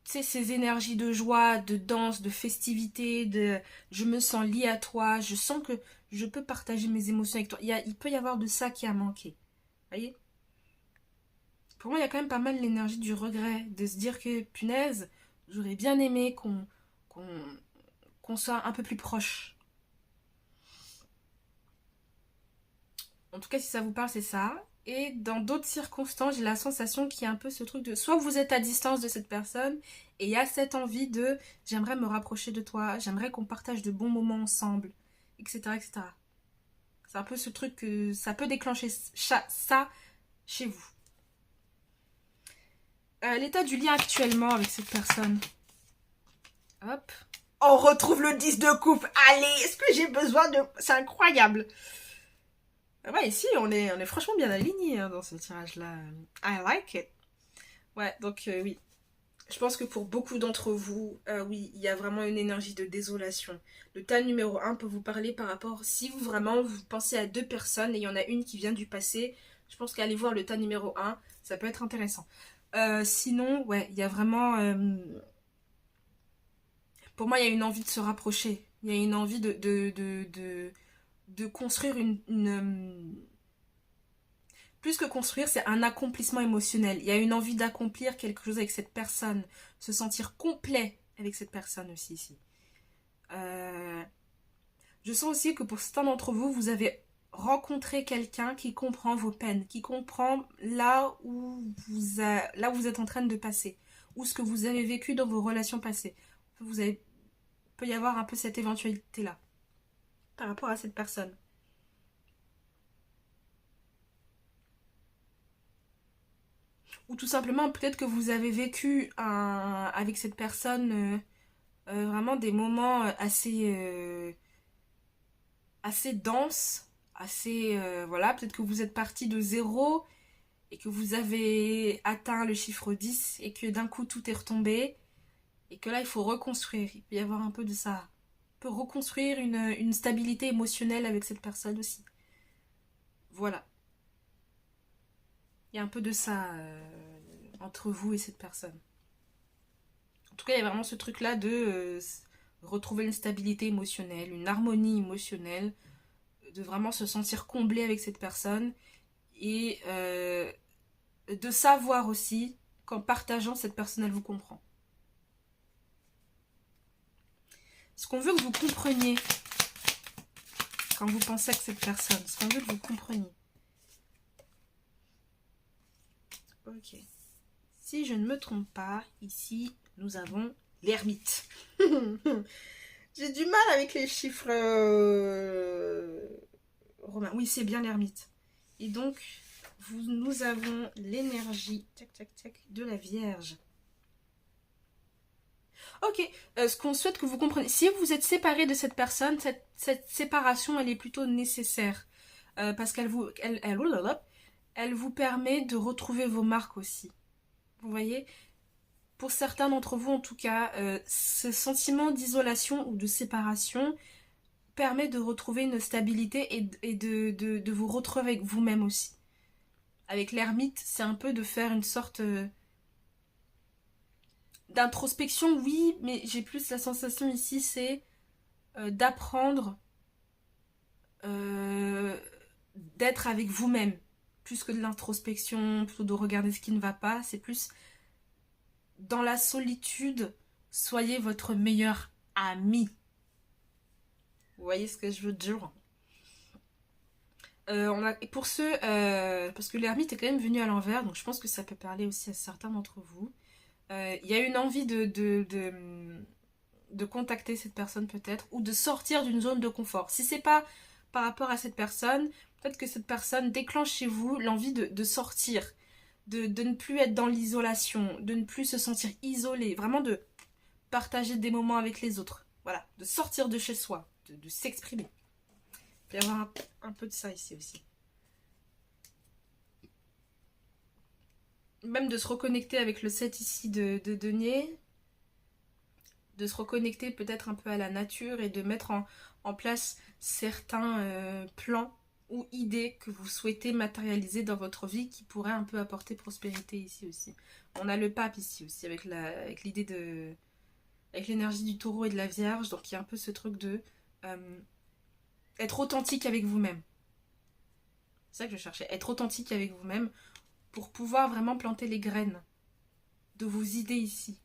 Speaker 1: tu sais, ces énergies de joie, de danse, de festivité, de je me sens liée à toi, je sens que je peux partager mes émotions avec toi. Il peut y avoir de ça qui a manqué. Vous voyez? Pour moi, il y a quand même pas mal l'énergie du regret, de se dire que, punaise, j'aurais bien aimé qu'on qu'on soit un peu plus proche. En tout cas, si ça vous parle, c'est ça. Et dans d'autres circonstances, j'ai la sensation qu'il y a un peu ce truc de... Soit vous êtes à distance de cette personne, et il y a cette envie de... J'aimerais me rapprocher de toi, j'aimerais qu'on partage de bons moments ensemble, etc. etc. C'est un peu ce truc que ça peut déclencher ça chez vous. L'état du lien actuellement avec cette personne. Hop. On retrouve le 10 de coupe. Allez, est-ce que j'ai besoin de... C'est incroyable. Ouais, ici, on est franchement bien alignés hein, dans ce tirage-là. I like it. Ouais, donc oui. Je pense que pour beaucoup d'entre vous, oui, il y a vraiment une énergie de désolation. Le tas numéro 1 peut vous parler par rapport... Si vous vraiment vous pensez à deux personnes et il y en a une qui vient du passé, je pense qu'aller voir le tas numéro 1, ça peut être intéressant. Sinon, ouais, il y a vraiment... pour moi, il y a une envie de se rapprocher. Il y a une envie de construire plus que construire, c'est un accomplissement émotionnel. Il y a une envie d'accomplir quelque chose avec cette personne. Se sentir complet avec cette personne aussi ici. Je sens aussi que pour certains d'entre vous, vous avez rencontré quelqu'un qui comprend vos peines, qui comprend là où vous êtes en train de passer, ou ce que vous avez vécu dans vos relations passées. Peut y avoir un peu cette éventualité-là par rapport à cette personne. Ou tout simplement, peut-être que vous avez vécu avec cette personne vraiment des moments assez denses, assez... voilà, peut-être que vous êtes parti de zéro et que vous avez atteint le chiffre 10 et que d'un coup tout est retombé et que là il faut reconstruire. Il peut y avoir un peu de ça. On peut reconstruire une stabilité émotionnelle avec cette personne aussi. Voilà. Il y a un peu de ça entre vous et cette personne. En tout cas, il y a vraiment ce truc-là de retrouver une stabilité émotionnelle, une harmonie émotionnelle, de vraiment se sentir comblé avec cette personne et de savoir aussi qu'en partageant, cette personne, elle vous comprend. Ce qu'on veut que vous compreniez quand vous pensez à cette personne, ce qu'on veut que vous compreniez. Ok. Si je ne me trompe pas, ici, nous avons l'ermite. J'ai du mal avec les chiffres romains. Oui, c'est bien l'ermite. Et donc, nous avons l'énergie tac, tac, tac, de la Vierge. Ok, ce qu'on souhaite que vous compreniez, si vous êtes séparé de cette personne, cette séparation, elle est plutôt nécessaire. Parce qu'elle elle vous permet de retrouver vos marques aussi. Vous voyez, pour certains d'entre vous en tout cas, ce sentiment d'isolation ou de séparation permet de retrouver une stabilité et de vous retrouver avec vous-même aussi. Avec l'ermite, c'est un peu de faire une sorte d'introspection, oui, mais j'ai plus la sensation ici, c'est d'apprendre d'être avec vous-même. Plus que de l'introspection, plutôt de regarder ce qui ne va pas, c'est plus dans la solitude, soyez votre meilleur ami. Vous voyez ce que je veux dire? Pour ceux, parce que l'ermite est quand même venu à l'envers, donc je pense que ça peut parler aussi à certains d'entre vous. Il y a une envie de contacter cette personne peut-être, ou de sortir d'une zone de confort. Si c'est pas par rapport à cette personne, peut-être que cette personne déclenche chez vous l'envie de sortir, de ne plus être dans l'isolation, de ne plus se sentir isolé, vraiment de partager des moments avec les autres. Voilà, de sortir de chez soi, de s'exprimer. Il peut y avoir un peu de ça ici aussi. Même de se reconnecter avec le 7 ici de denier, de se reconnecter peut-être un peu à la nature et de mettre en place certains plans ou idées que vous souhaitez matérialiser dans votre vie qui pourraient un peu apporter prospérité ici aussi. On a le pape ici aussi avec l'idée de... avec l'énergie du taureau et de la vierge, donc il y a un peu ce truc de être authentique avec vous-même. C'est ça que je cherchais, être authentique avec vous-même pour pouvoir vraiment planter les graines de vos idées ici.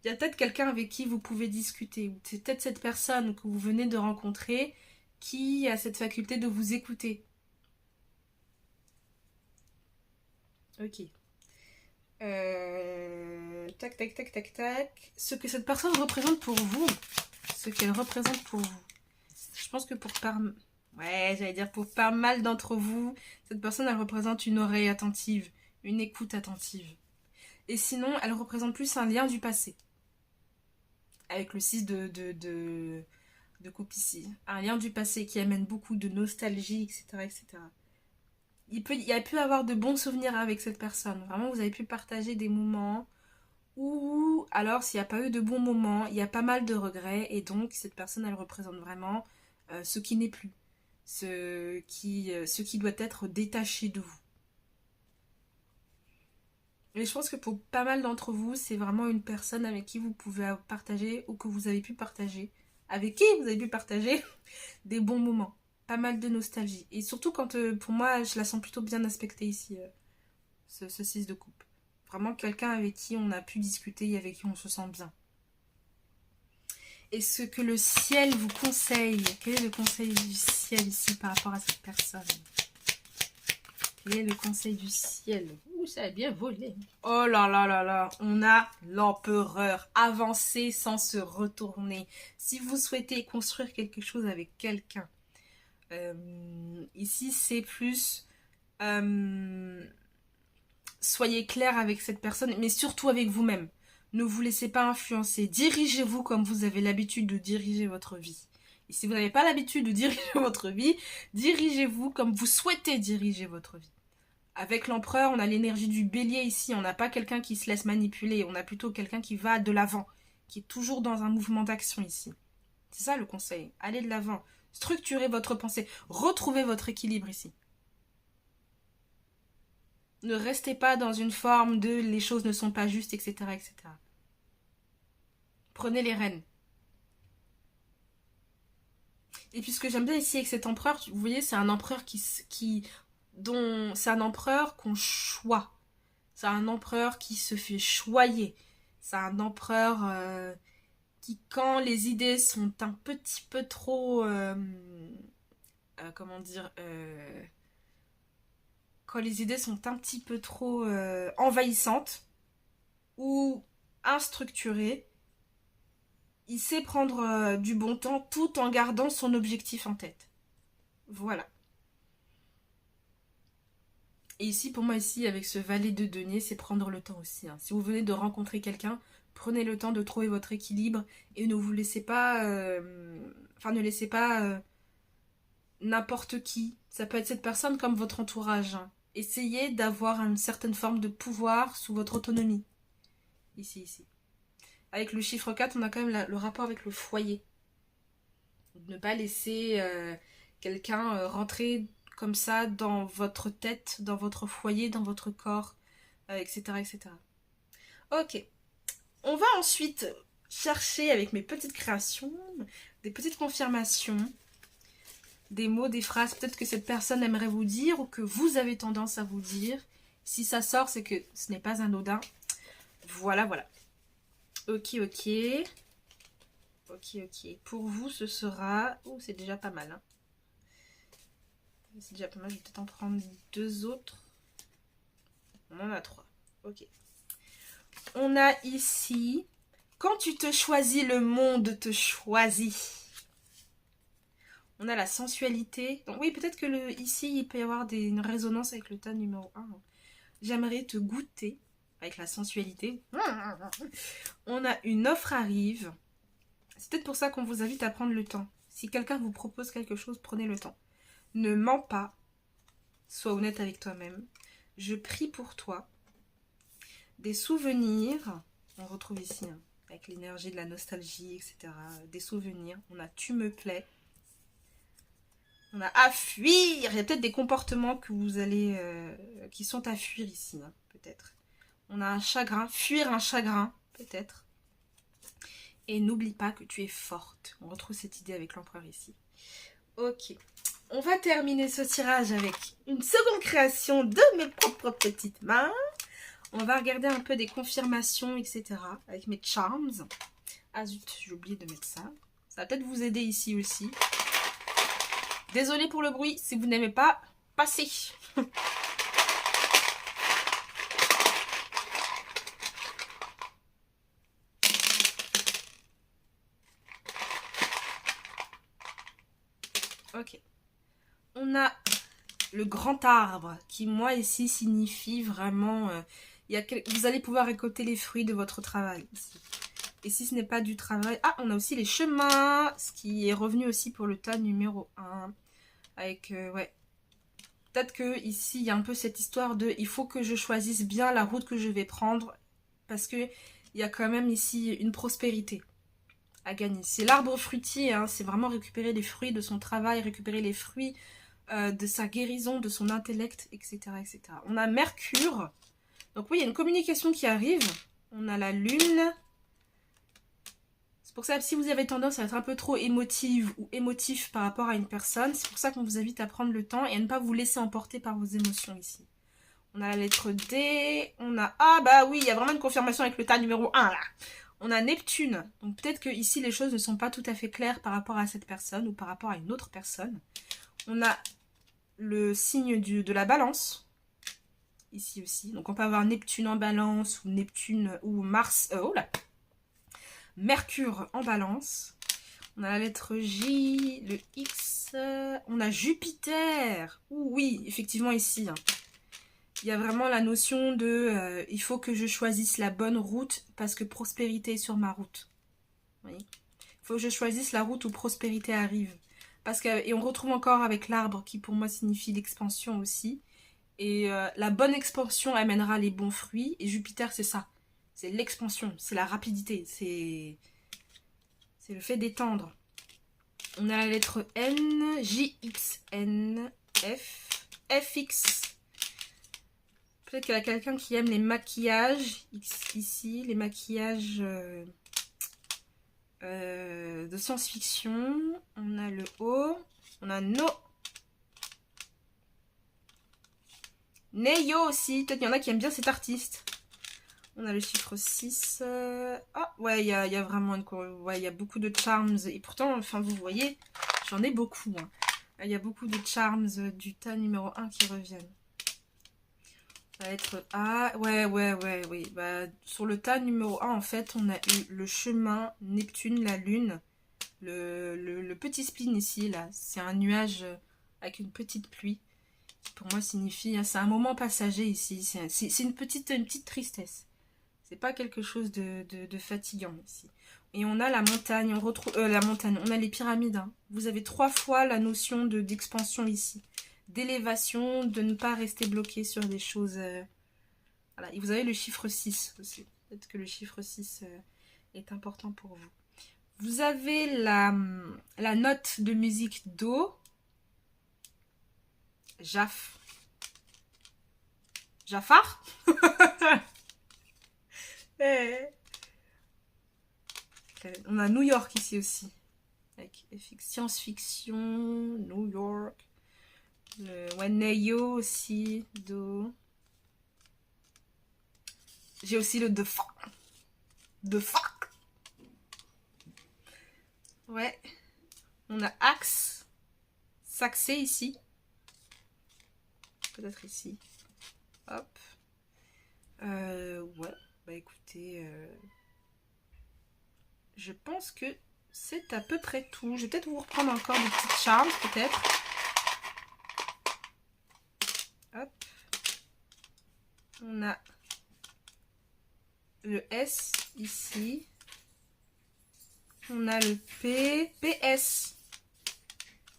Speaker 1: Il y a peut-être quelqu'un avec qui vous pouvez discuter, ou c'est peut-être cette personne que vous venez de rencontrer qui a cette faculté de vous écouter. Ok. Tac, tac, tac, tac, tac. Ce que cette personne représente pour vous, ce qu'elle représente pour vous. Je pense que pour pas mal d'entre vous, cette personne, elle représente une oreille attentive, une écoute attentive. Et sinon, elle représente plus un lien du passé. Avec le 6 de coupe ici. Un lien du passé qui amène beaucoup de nostalgie, etc. etc. Il y a pu avoir de bons souvenirs avec cette personne. Vraiment, vous avez pu partager des moments où, alors, s'il n'y a pas eu de bons moments, il y a pas mal de regrets. Et donc, cette personne, elle représente vraiment ce qui n'est plus. Ce qui doit être détaché de vous. Et je pense que pour pas mal d'entre vous, c'est vraiment une personne avec qui vous pouvez partager ou que vous avez pu partager, avec qui vous avez pu partager des bons moments. Pas mal de nostalgie. Et surtout quand, pour moi, je la sens plutôt bien aspectée ici, ce 6 de coupe. Vraiment quelqu'un avec qui on a pu discuter et avec qui on se sent bien. Et ce que le ciel vous conseille, quel est le conseil du ciel ici par rapport à cette personne? Quel est le conseil du ciel? Ouh, ça a bien volé. Oh là là là là, on a l'empereur. Avancer sans se retourner. Si vous souhaitez construire quelque chose avec quelqu'un, ici c'est plus... soyez clair avec cette personne, mais surtout avec vous-même. Ne vous laissez pas influencer. Dirigez-vous comme vous avez l'habitude de diriger votre vie. Et si vous n'avez pas l'habitude de diriger votre vie, dirigez-vous comme vous souhaitez diriger votre vie. Avec l'empereur, on a l'énergie du bélier ici. On n'a pas quelqu'un qui se laisse manipuler. On a plutôt quelqu'un qui va de l'avant, qui est toujours dans un mouvement d'action ici. C'est ça le conseil. Allez de l'avant. Structurez votre pensée. Retrouvez votre équilibre ici. Ne restez pas dans une forme de les choses ne sont pas justes, etc. etc. Prenez les rênes. Et puis ce que j'aime bien ici avec cet empereur, vous voyez, c'est un empereur c'est un empereur qu'on choisit. C'est un empereur qui se fait choyer. C'est un empereur qui, quand les idées sont un petit peu trop... comment dire quand les idées sont un petit peu trop envahissantes, ou instructuré. Il sait prendre du bon temps tout en gardant son objectif en tête. Voilà. Et ici, pour moi, ici, avec ce valet de denier, c'est prendre le temps aussi. Hein. Si vous venez de rencontrer quelqu'un, prenez le temps de trouver votre équilibre et ne vous laissez pas... ne laissez pas n'importe qui. Ça peut être cette personne comme votre entourage. Hein. Essayez d'avoir une certaine forme de pouvoir sous votre autonomie. Ici. Avec le chiffre 4, on a quand même le rapport avec le foyer. Ne pas laisser quelqu'un rentrer comme ça dans votre tête, dans votre foyer, dans votre corps, etc., etc. Ok. On va ensuite chercher avec mes petites créations, des petites confirmations, des mots, des phrases, peut-être que cette personne aimerait vous dire ou que vous avez tendance à vous dire. Si ça sort, c'est que ce n'est pas anodin. Voilà. Ok. Pour vous, ce sera... Oh, c'est déjà pas mal. Hein. C'est déjà pas mal. Je vais peut-être en prendre 2 autres. On en a 3. Ok. On a ici... Quand tu te choisis, le monde te choisit. On a la sensualité. Donc oui, peut-être que ici, il peut y avoir une résonance avec le tas numéro 1. J'aimerais te goûter avec la sensualité. On a une offre arrive. C'est peut-être pour ça qu'on vous invite à prendre le temps. Si quelqu'un vous propose quelque chose, prenez le temps. Ne mens pas. Sois honnête avec toi-même. Je prie pour toi. Des souvenirs. On retrouve ici, hein, avec l'énergie de la nostalgie, etc. Des souvenirs. On a tu me plais. On a à fuir. Il y a peut-être des comportements que vous allez... qui sont à fuir ici, hein, peut-être. On a un chagrin. Fuir un chagrin, peut-être. Et n'oublie pas que tu es forte. On retrouve cette idée avec l'empereur ici. Ok. On va terminer ce tirage avec une seconde création de mes propres petites mains. On va regarder un peu des confirmations, etc. Avec mes charms. Ah zut, j'ai oublié de mettre ça. Ça va peut-être vous aider ici aussi. Désolée pour le bruit. Si vous n'aimez pas, passez. Ok. On a le grand arbre qui, moi, ici, signifie vraiment... vous allez pouvoir récolter les fruits de votre travail ici. Et si ce n'est pas du travail... Ah, on a aussi les chemins, ce qui est revenu aussi pour le tas numéro 1. Avec, ouais. Peut-être que ici, il y a un peu cette histoire de... Il faut que je choisisse bien la route que je vais prendre. Parce que il y a quand même ici une prospérité à gagner. C'est l'arbre fruitier, hein, c'est vraiment récupérer les fruits de son travail, récupérer les fruits de sa guérison, de son intellect, etc., etc. On a Mercure. Donc oui, il y a une communication qui arrive. On a la Lune. C'est pour ça que si vous avez tendance à être un peu trop émotive ou émotif par rapport à une personne, c'est pour ça qu'on vous invite à prendre le temps et à ne pas vous laisser emporter par vos émotions ici. On a la lettre D. On a... Ah bah oui, il y a vraiment une confirmation avec le tas numéro 1 là. On a Neptune. Donc peut-être que ici les choses ne sont pas tout à fait claires par rapport à cette personne ou par rapport à une autre personne. On a le signe de la balance. Ici aussi. Donc on peut avoir Neptune en balance ou Neptune ou Mars. Oh là. Mercure en balance. On a la lettre J, le X. On a Jupiter. Ouh, oui, effectivement ici. Hein. Il y a vraiment la notion de il faut que je choisisse la bonne route parce que prospérité est sur ma route. Oui. Il faut que je choisisse la route où prospérité arrive. Et on retrouve encore avec l'arbre qui pour moi signifie l'expansion aussi. Et la bonne expansion amènera les bons fruits. Et Jupiter c'est ça. C'est l'expansion, c'est la rapidité, c'est le fait d'étendre. On a la lettre N, J, X, N, F, FX. Peut-être qu'il y a quelqu'un qui aime les maquillages, ici, les maquillages de science-fiction. On a le O, on a No. Neyo aussi, peut-être qu'il y en a qui aiment bien cet artiste. On a le chiffre 6. Ah, ouais, il y a vraiment il y a beaucoup de charms. Et pourtant, enfin, vous voyez, j'en ai beaucoup. Hein. Il y a beaucoup de charms du tas numéro 1 qui reviennent. La lettre A. Ouais, oui. Bah, sur le tas numéro 1, en fait, on a eu le chemin, Neptune, la Lune. Le petit spleen ici, là, c'est un nuage avec une petite pluie. Pour moi, signifie, hein, c'est un moment passager ici. C'est une petite tristesse. C'est pas quelque chose de fatigant ici. Et on a la montagne, on retrouve la montagne, on a les pyramides. Hein. Vous avez 3 fois la notion d'expansion ici. D'élévation, de ne pas rester bloqué sur des choses. Voilà. Et vous avez le chiffre 6 aussi. Peut-être que le chiffre 6 est important pour vous. Vous avez la note de musique Do. Jafar. On a New York ici aussi. Avec science-fiction, New York. Le Waneyo aussi, Do. J'ai aussi le The Fuck. The Fuck. Ouais. On a Axe. Saxé ici. Peut-être ici. Hop. Ouais. Bah écoutez. Je pense que c'est à peu près tout. Je vais peut-être vous reprendre encore des petites charmes, peut-être. Hop. On a le S ici. On a le P. PS.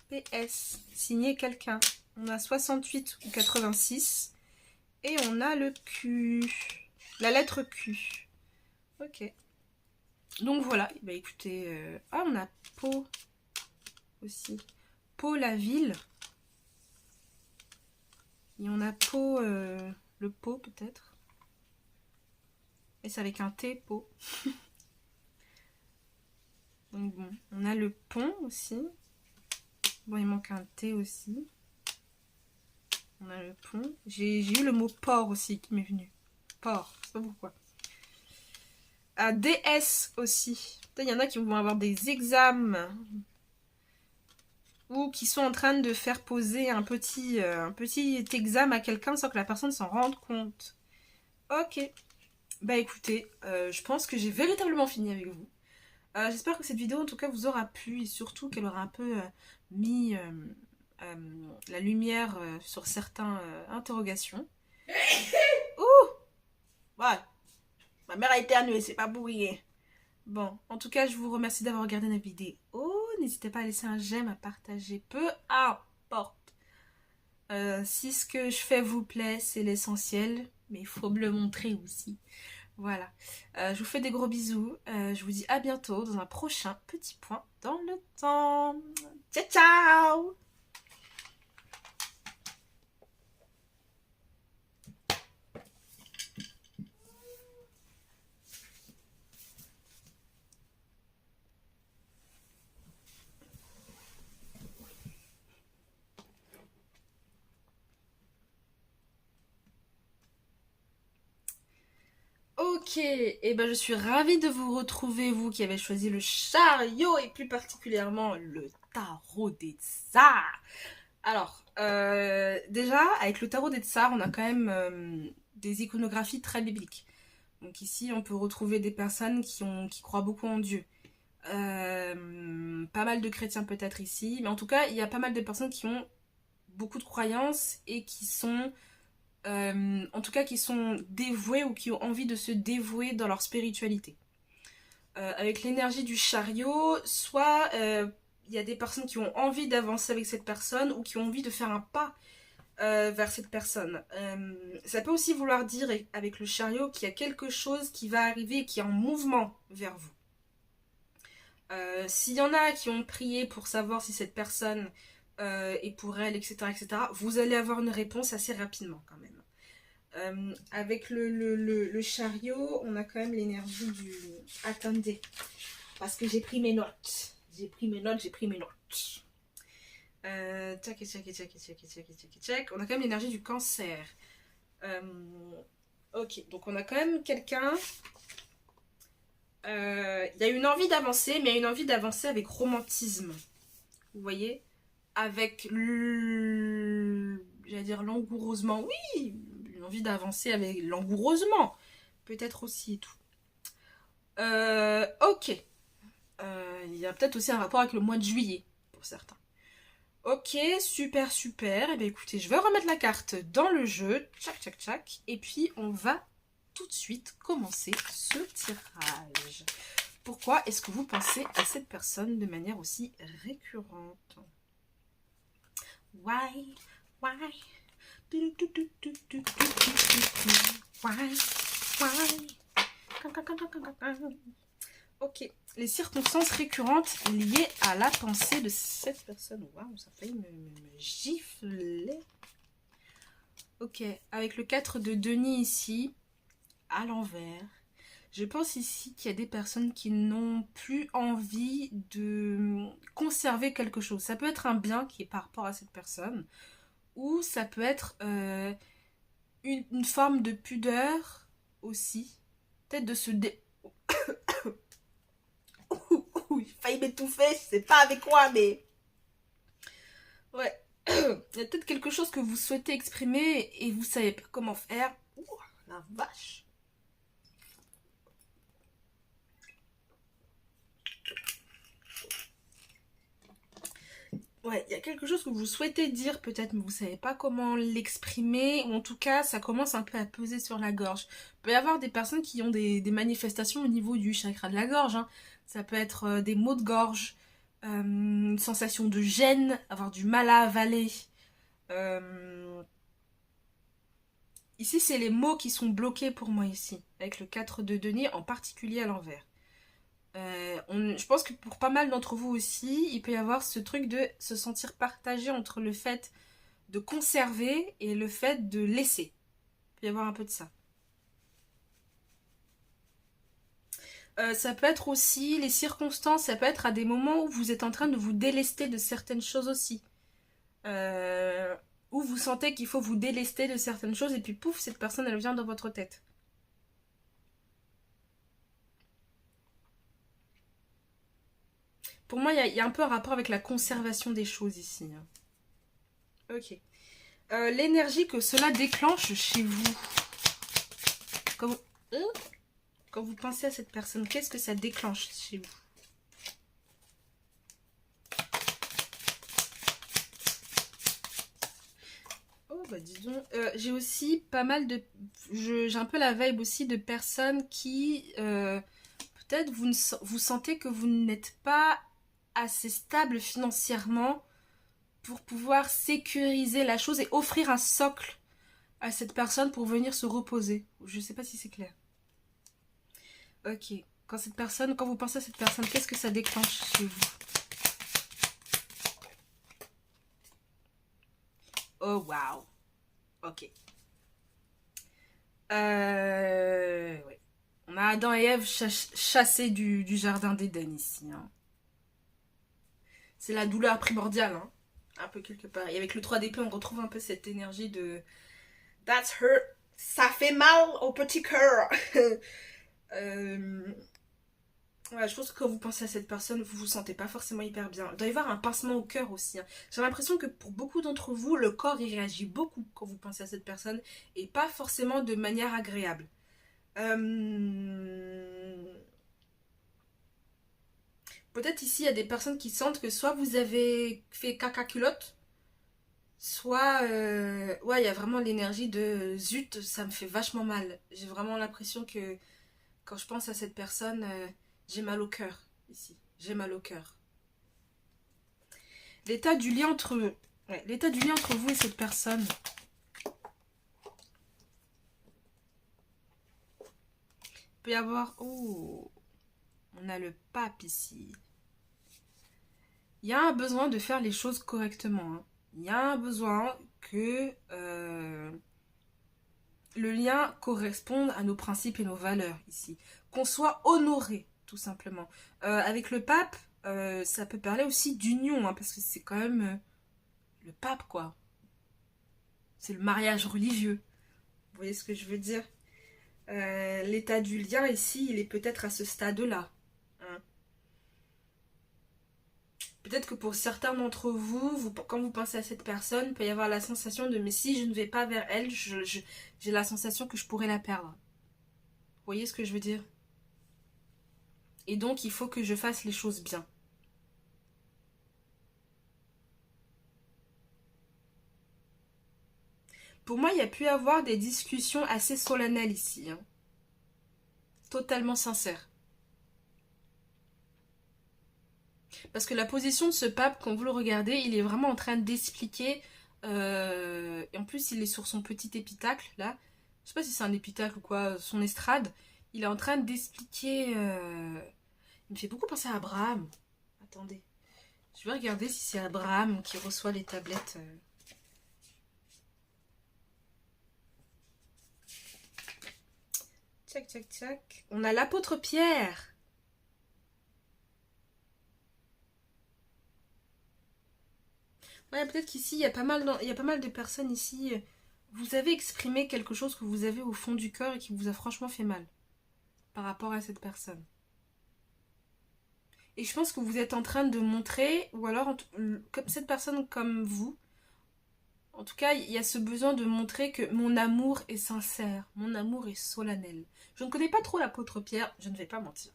Speaker 1: PS. Signé quelqu'un. On a 68 ou 86. Et on a le Q. La lettre Q. Ok. Donc voilà. Bah écoutez. Ah, on a Pau aussi. Pau, la ville. Et on a Pau, le Pau peut-être. Et c'est avec un T, Pau. Donc bon, on a le pont aussi. Bon, il manque un T aussi. On a le pont. J'ai eu le mot port aussi qui m'est venu. Port, je sais pas pourquoi. DS aussi. Il y en a qui vont avoir des examens. Ou qui sont en train de faire poser un petit examen à quelqu'un sans que la personne s'en rende compte. Ok. Bah écoutez, je pense que j'ai véritablement fini avec vous. J'espère que cette vidéo en tout cas vous aura plu et surtout qu'elle aura un peu mis la lumière sur certaines interrogations. Ouh! Ouais, ma mère a éternué, c'est pas pour rien. Bon, en tout cas, je vous remercie d'avoir regardé la vidéo. N'hésitez pas à laisser un j'aime, à partager, peu importe. Si ce que je fais vous plaît, c'est l'essentiel, mais il faut me le montrer aussi. Voilà. Je vous fais des gros bisous. Je vous dis à bientôt dans un prochain petit point dans le temps. Ciao, ciao! Ok, et ben je suis ravie de vous retrouver, vous qui avez choisi le chariot et plus particulièrement le tarot des tsars. Alors, déjà, avec le tarot des tsars, on a quand même des iconographies très bibliques. Donc ici, on peut retrouver des personnes qui croient beaucoup en Dieu. Pas mal de chrétiens peut-être ici, mais en tout cas, il y a pas mal de personnes qui ont beaucoup de croyances et qui sont... en tout cas qui sont dévoués ou qui ont envie de se dévouer dans leur spiritualité. Avec l'énergie du chariot, soit il y a des personnes qui ont envie d'avancer avec cette personne ou qui ont envie de faire un pas vers cette personne. Ça peut aussi vouloir dire avec le chariot qu'il y a quelque chose qui va arriver et qui est en mouvement vers vous. S'il y en a qui ont prié pour savoir si cette personne est pour elle, etc., vous allez avoir une réponse assez rapidement quand même. Avec le chariot, on a quand même l'énergie du... Attendez, parce que j'ai pris mes notes. Tchac. On a quand même l'énergie du cancer. Ok, donc on a quand même quelqu'un... Il y a une envie d'avancer, mais il y a une envie d'avancer avec romantisme. Vous voyez? Avec j'allais dire langoureusement, oui, une envie d'avancer avec langoureusement. Peut-être aussi et tout. Ok. Il y a peut-être aussi un rapport avec le mois de juillet, pour certains. Ok, super, super. Eh bien, écoutez, je vais remettre la carte dans le jeu. Tchac, tchac, tchac. Et puis, on va tout de suite commencer ce tirage. Pourquoi est-ce que vous pensez à cette personne de manière aussi récurrente? Why? Why? Why? Why? Ok. Les circonstances récurrentes liées à la pensée de cette personne. Waouh, ça a failli me gifler. Ok. Avec le 4 de Denis ici, à l'envers. Je pense ici qu'il y a des personnes qui n'ont plus envie de conserver quelque chose. Ça peut être un bien qui est par rapport à cette personne. Ou ça peut être une forme de pudeur aussi. Peut-être de se il failli m'étouffer, je sais pas avec quoi, mais... Ouais. Il y a peut-être quelque chose que vous souhaitez exprimer et vous savez pas comment faire. Ouh, la vache. Ouais, il y a quelque chose que vous souhaitez dire peut-être, mais vous savez pas comment l'exprimer, ou en tout cas, ça commence un peu à peser sur la gorge. Il peut y avoir des personnes qui ont des manifestations au niveau du chakra de la gorge, hein. Ça peut être des maux de gorge, une sensation de gêne, avoir du mal à avaler. Ici, c'est les mots qui sont bloqués pour moi ici, avec le 4 de denier, en particulier à l'envers. Je pense que pour pas mal d'entre vous aussi, il peut y avoir ce truc de se sentir partagé entre le fait de conserver et le fait de laisser. Il peut y avoir un peu de ça. Ça peut être aussi les circonstances, ça peut être à des moments où vous êtes en train de vous délester de certaines choses aussi. Où vous sentez qu'il faut vous délester de certaines choses et puis pouf, cette personne elle vient dans votre tête. Pour moi, il y a un peu un rapport avec la conservation des choses ici. Ok. L'énergie que cela déclenche chez vous. Quand vous pensez à cette personne, qu'est-ce que ça déclenche chez vous? Oh bah disons, j'ai aussi pas mal de... J'ai un peu la vibe aussi de personnes qui... peut-être vous sentez que vous n'êtes pas assez stable financièrement pour pouvoir sécuriser la chose et offrir un socle à cette personne pour venir se reposer. Je sais pas si c'est clair. Ok. Quand vous pensez à cette personne, qu'est-ce que ça déclenche chez vous? Oh waouh. Ok. Ouais. On a Adam et Ève chassés du jardin d'Éden ici. Hein. C'est la douleur primordiale. Hein. Un peu quelque part. Et avec le 3 d'épée, on retrouve un peu cette énergie de... That's hurt. Ça fait mal au petit cœur. Ouais, je pense que quand vous pensez à cette personne, vous vous sentez pas forcément hyper bien. Il doit y avoir un pincement au cœur aussi. Hein. J'ai l'impression que pour beaucoup d'entre vous, le corps il réagit beaucoup quand vous pensez à cette personne et pas forcément de manière agréable. Peut-être ici il y a des personnes qui sentent que soit vous avez fait caca culotte, soit ouais il y a vraiment l'énergie de zut ça me fait vachement mal. J'ai vraiment l'impression que quand je pense à cette personne, j'ai mal au cœur ici. J'ai mal au cœur. L'état du lien entre l'état du lien entre vous et cette personne. Il peut y avoir... Oh, on a le pape ici. Il y a un besoin de faire les choses correctement. Hein. Il y a un besoin que le lien corresponde à nos principes et nos valeurs ici. Qu'on soit honoré, tout simplement. Avec le pape, ça peut parler aussi d'union, hein, parce que c'est quand même le pape, quoi. C'est le mariage religieux. Vous voyez ce que je veux dire? L'état du lien ici, il est peut-être à ce stade-là. Hein. peut-être que pour certains d'entre vous, quand vous pensez à cette personne, il peut y avoir la sensation de mais si je ne vais pas vers elle, j'ai la sensation que je pourrais la perdre. Vous voyez ce que je veux dire? Et donc il faut que je fasse les choses bien. Pour moi, il y a pu y avoir des discussions assez solennelles ici. Hein. Totalement sincères. Parce que la position de ce pape, quand vous le regardez, il est vraiment en train d'expliquer. Et en plus, il est sur son petit épitacle, là. Je sais pas si c'est un épitacle ou quoi, son estrade. Il est en train d'expliquer. Il me fait beaucoup penser à Abraham. Attendez. Je vais regarder si c'est Abraham qui reçoit les tablettes. Tchac, tchac, tchac. On a l'apôtre Pierre. Ouais, peut-être qu'ici, il y a pas mal de personnes ici. Vous avez exprimé quelque chose que vous avez au fond du cœur et qui vous a franchement fait mal par rapport à cette personne. Et je pense que vous êtes en train de montrer, ou alors comme cette personne comme vous, en tout cas, il y a ce besoin de montrer que mon amour est sincère, mon amour est solennel. Je ne connais pas trop l'apôtre Pierre, je ne vais pas mentir.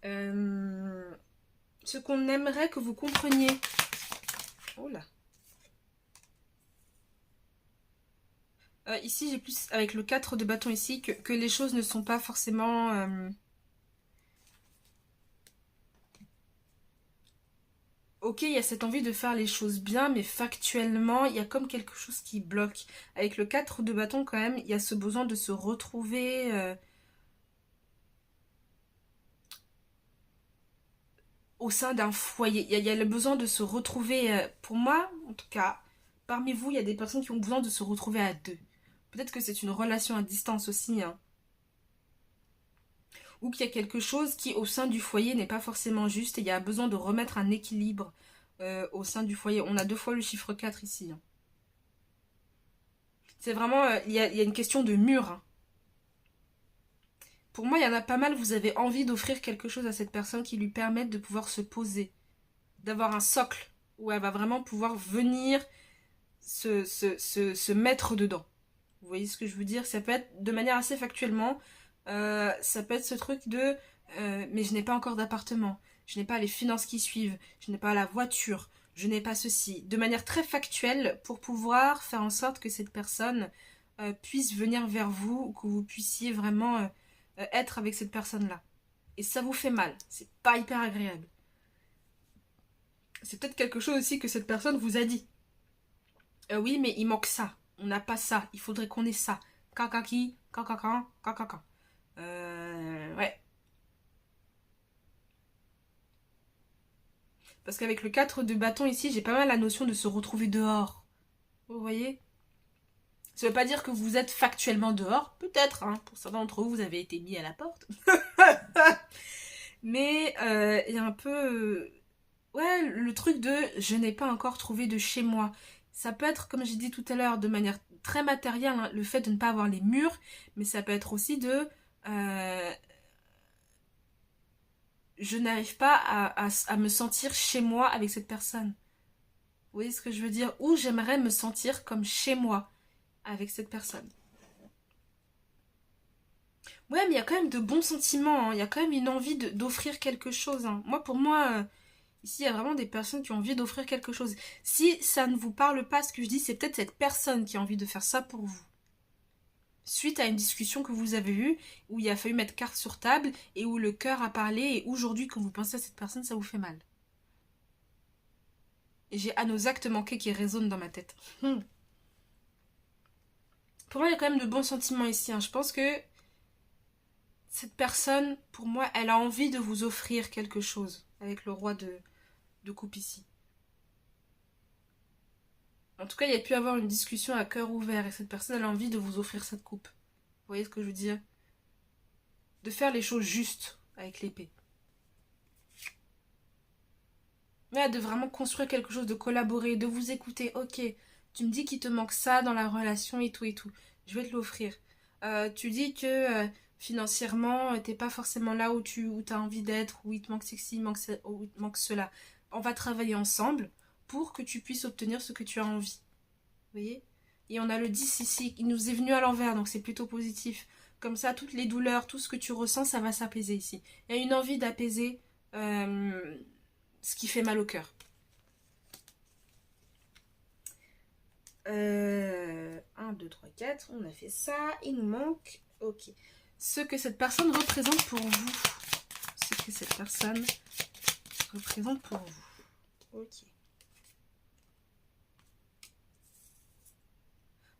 Speaker 1: Ce qu'on aimerait que vous compreniez. Oh là. Ici, j'ai plus, avec le 4 de bâton ici, que les choses ne sont pas forcément... Ok, il y a cette envie de faire les choses bien, mais factuellement, il y a comme quelque chose qui bloque. Avec le 4 de bâton, quand même, il y a ce besoin de se retrouver... au sein d'un foyer. Il y a le besoin de se retrouver, pour moi, en tout cas, parmi vous, il y a des personnes qui ont besoin de se retrouver à deux. Peut-être que c'est une relation à distance aussi, hein. Ou qu'il y a quelque chose qui, au sein du foyer, n'est pas forcément juste et il y a besoin de remettre un équilibre au sein du foyer. On a 2 fois le chiffre 4 ici. Hein. C'est vraiment, il y a une question de mur. Hein. Pour moi, il y en a pas mal, vous avez envie d'offrir quelque chose à cette personne qui lui permette de pouvoir se poser, d'avoir un socle où elle va vraiment pouvoir venir se mettre dedans. Vous voyez ce que je veux dire? Ça peut être de manière assez factuellement, ça peut être ce truc de mais je n'ai pas encore d'appartement, je n'ai pas les finances qui suivent, je n'ai pas la voiture, je n'ai pas ceci. De manière très factuelle pour pouvoir faire en sorte que cette personne puisse venir vers vous ou que vous puissiez vraiment être avec cette personne-là. Et ça vous fait mal, c'est pas hyper agréable. C'est peut-être quelque chose aussi que cette personne vous a dit. Oui, mais il manque ça. On n'a pas ça. Il faudrait qu'on ait ça. Kakaki, kakakan, kakakan. Ouais. Parce qu'avec le 4 de bâton ici, j'ai pas mal la notion de se retrouver dehors. Vous voyez? Ça veut pas dire que vous êtes factuellement dehors. Peut-être, hein. Pour certains d'entre vous, vous avez été mis à la porte. Mais il y a un peu... ouais, le truc de je n'ai pas encore trouvé de chez moi. Ça peut être, comme j'ai dit tout à l'heure, de manière très matérielle, hein, le fait de ne pas avoir les murs, mais ça peut être aussi de je n'arrive pas à me sentir chez moi avec cette personne. Vous voyez ce que je veux dire? Ou j'aimerais me sentir comme chez moi avec cette personne. Ouais, mais il y a quand même de bons sentiments, hein. Il y a quand même une envie d'offrir quelque chose. Hein. Moi, pour moi, ici, il y a vraiment des personnes qui ont envie d'offrir quelque chose. Si ça ne vous parle pas, ce que je dis, c'est peut-être cette personne qui a envie de faire ça pour vous. Suite à une discussion que vous avez eue, où il a fallu mettre carte sur table, et où le cœur a parlé, et aujourd'hui, quand vous pensez à cette personne, ça vous fait mal. Et j'ai à nos actes manqués qui résonnent dans ma tête. Pour moi, il y a quand même de bons sentiments ici. Hein. Je pense que cette personne, pour moi, elle a envie de vous offrir quelque chose avec le roi de coupe ici. En tout cas, il y a pu avoir une discussion à cœur ouvert et cette personne elle a envie de vous offrir cette coupe. Vous voyez ce que je veux dire? De faire les choses justes avec l'épée. Ouais, de vraiment construire quelque chose, de collaborer, de vous écouter. Ok, tu me dis qu'il te manque ça dans la relation et tout et tout. Je vais te l'offrir. Tu dis que financièrement, t'es pas forcément là où tu as envie d'être, où il te manque ceci, où il te manque cela. On va travailler ensemble pour que tu puisses obtenir ce que tu as envie. Vous voyez? Et on a le 10 ici, il nous est venu à l'envers, donc c'est plutôt positif. Comme ça, toutes les douleurs, tout ce que tu ressens, ça va s'apaiser ici. Il y a une envie d'apaiser ce qui fait mal au cœur. 1, 2, 3, 4, on a fait ça. Il nous manque, ok, ce que cette personne représente pour vous. Ce que cette personne représente pour vous. Ok.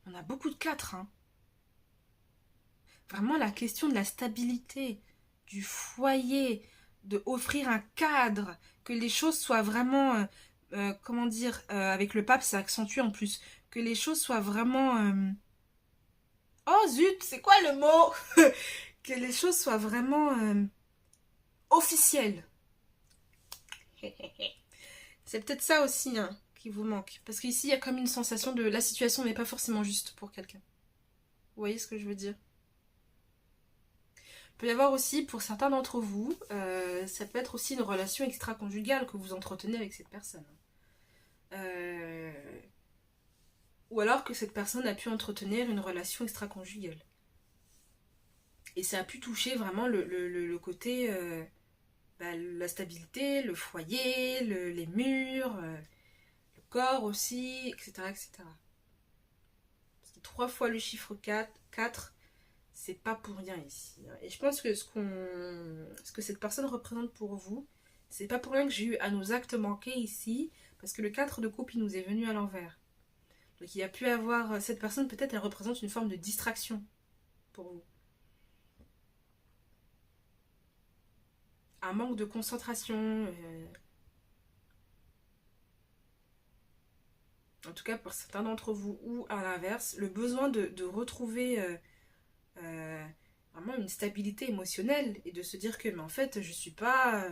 Speaker 1: On a beaucoup de 4, hein. Vraiment la question de la stabilité, du foyer, de offrir un cadre, que les choses soient vraiment, comment dire, avec le pape ça accentue en plus, que les choses soient vraiment... Oh zut, c'est quoi le mot? Que les choses soient vraiment officielles. C'est peut-être ça aussi hein, qui vous manque. Parce qu'ici, il y a comme une sensation de la situation n'est pas forcément juste pour quelqu'un. Vous voyez ce que je veux dire? Il peut y avoir aussi, pour certains d'entre vous, ça peut être aussi une relation extra-conjugale que vous entretenez avec cette personne. Ou alors que cette personne a pu entretenir une relation extra-conjugale. Et ça a pu toucher vraiment le côté, la stabilité, le foyer, les murs, le corps aussi, etc. etc. Parce que 3 fois le chiffre 4, c'est pas pour rien ici. Et je pense que ce que cette personne représente pour vous, c'est pas pour rien que j'ai eu à nos actes manqués ici, parce que le 4 de coupe, il nous est venu à l'envers. Donc il y a pu avoir, cette personne peut-être elle représente une forme de distraction pour vous. Un manque de concentration. En tout cas pour certains d'entre vous, ou à l'inverse, le besoin de retrouver vraiment une stabilité émotionnelle et de se dire que mais en fait je suis pas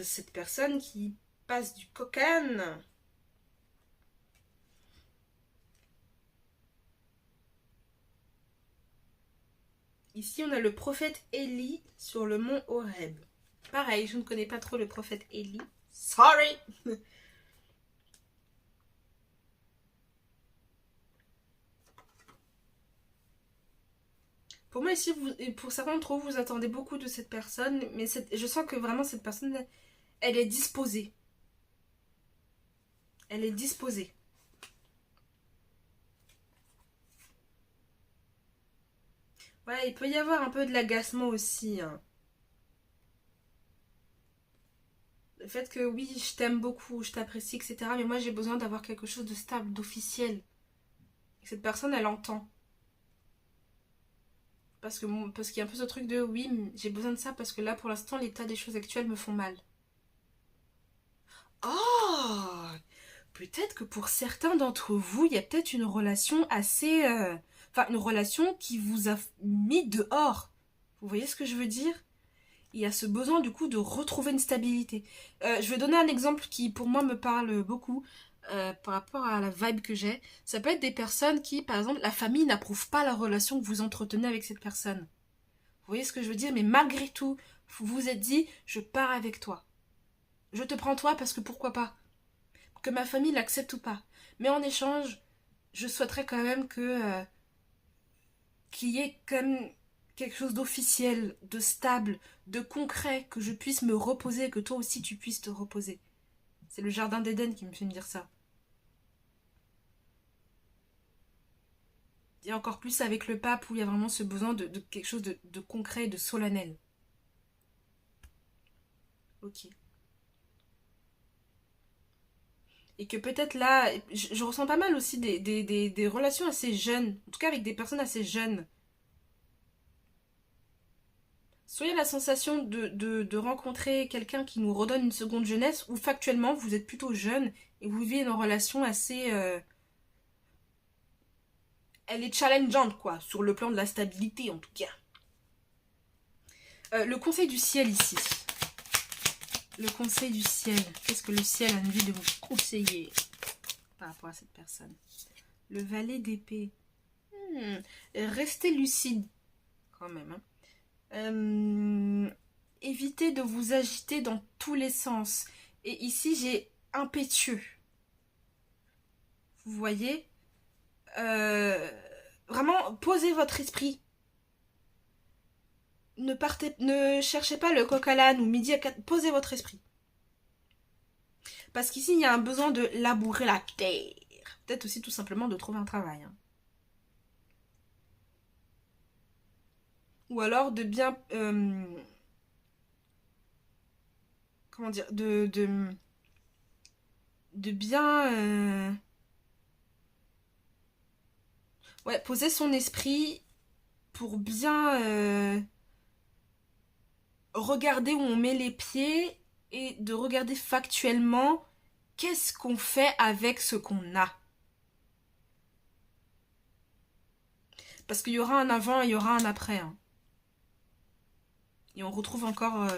Speaker 1: cette personne qui passe du cocaine. Ici on a le prophète Élie sur le mont Horeb. Pareil, je ne connais pas trop le prophète Élie. Sorry. Pour moi ici, pour certains d'entre vous, vous attendez beaucoup de cette personne, mais je sens que vraiment cette personne, elle est disposée. Elle est disposée. Ouais, il peut y avoir un peu de l'agacement aussi. Hein. Le fait que oui, je t'aime beaucoup, je t'apprécie, etc. Mais moi, j'ai besoin d'avoir quelque chose de stable, d'officiel. Et cette personne, elle entend. Parce qu'il y a un peu ce truc de oui, j'ai besoin de ça parce que là, pour l'instant, l'état des choses actuelles me font mal. Oh! Peut-être que pour certains d'entre vous, il y a peut-être une relation assez... Enfin, une relation qui vous a mis dehors. Vous voyez ce que je veux dire? Il y a ce besoin du coup de retrouver une stabilité. Je vais donner un exemple qui pour moi me parle beaucoup par rapport à la vibe que j'ai. Ça peut être des personnes qui, par exemple, la famille n'approuve pas la relation que vous entretenez avec cette personne. Vous voyez ce que je veux dire? Mais malgré tout, vous vous êtes dit, je pars avec toi. Je te prends toi parce que pourquoi pas? Que ma famille l'accepte ou pas. Mais en échange, je souhaiterais quand même qu'il y ait quand même quelque chose d'officiel, de stable, de concret, que je puisse me reposer, que toi aussi tu puisses te reposer. C'est le jardin d'Éden qui me fait me dire ça. Et encore plus avec le pape où il y a vraiment ce besoin de quelque chose de concret, de solennel. Ok. Et que peut-être là, je ressens pas mal aussi des relations assez jeunes, en tout cas avec des personnes assez jeunes. Soit il y a la sensation de rencontrer quelqu'un qui nous redonne une seconde jeunesse, ou factuellement vous êtes plutôt jeune et vous vivez une relation assez... elle est challengeante quoi, sur le plan de la stabilité en tout cas. Le conseil du ciel ici. Le conseil du ciel. Qu'est-ce que le ciel a envie de vous conseiller par rapport à cette personne? Le valet d'épée. Restez lucide quand même. Hein. Évitez de vous agiter dans tous les sens. Et ici, j'ai impétueux. Vous voyez vraiment, posez votre esprit. Ne cherchez pas le coq à l'âne ou midi à 4. Posez votre esprit. Parce qu'ici, il y a un besoin de labourer la terre. Peut-être aussi tout simplement de trouver un travail. Hein. Ou alors de bien... comment dire de bien... ouais, poser son esprit pour bien regarder où on met les pieds et de regarder factuellement qu'est-ce qu'on fait avec ce qu'on a. Parce qu'il y aura un avant et il y aura un après. Hein. Et on retrouve encore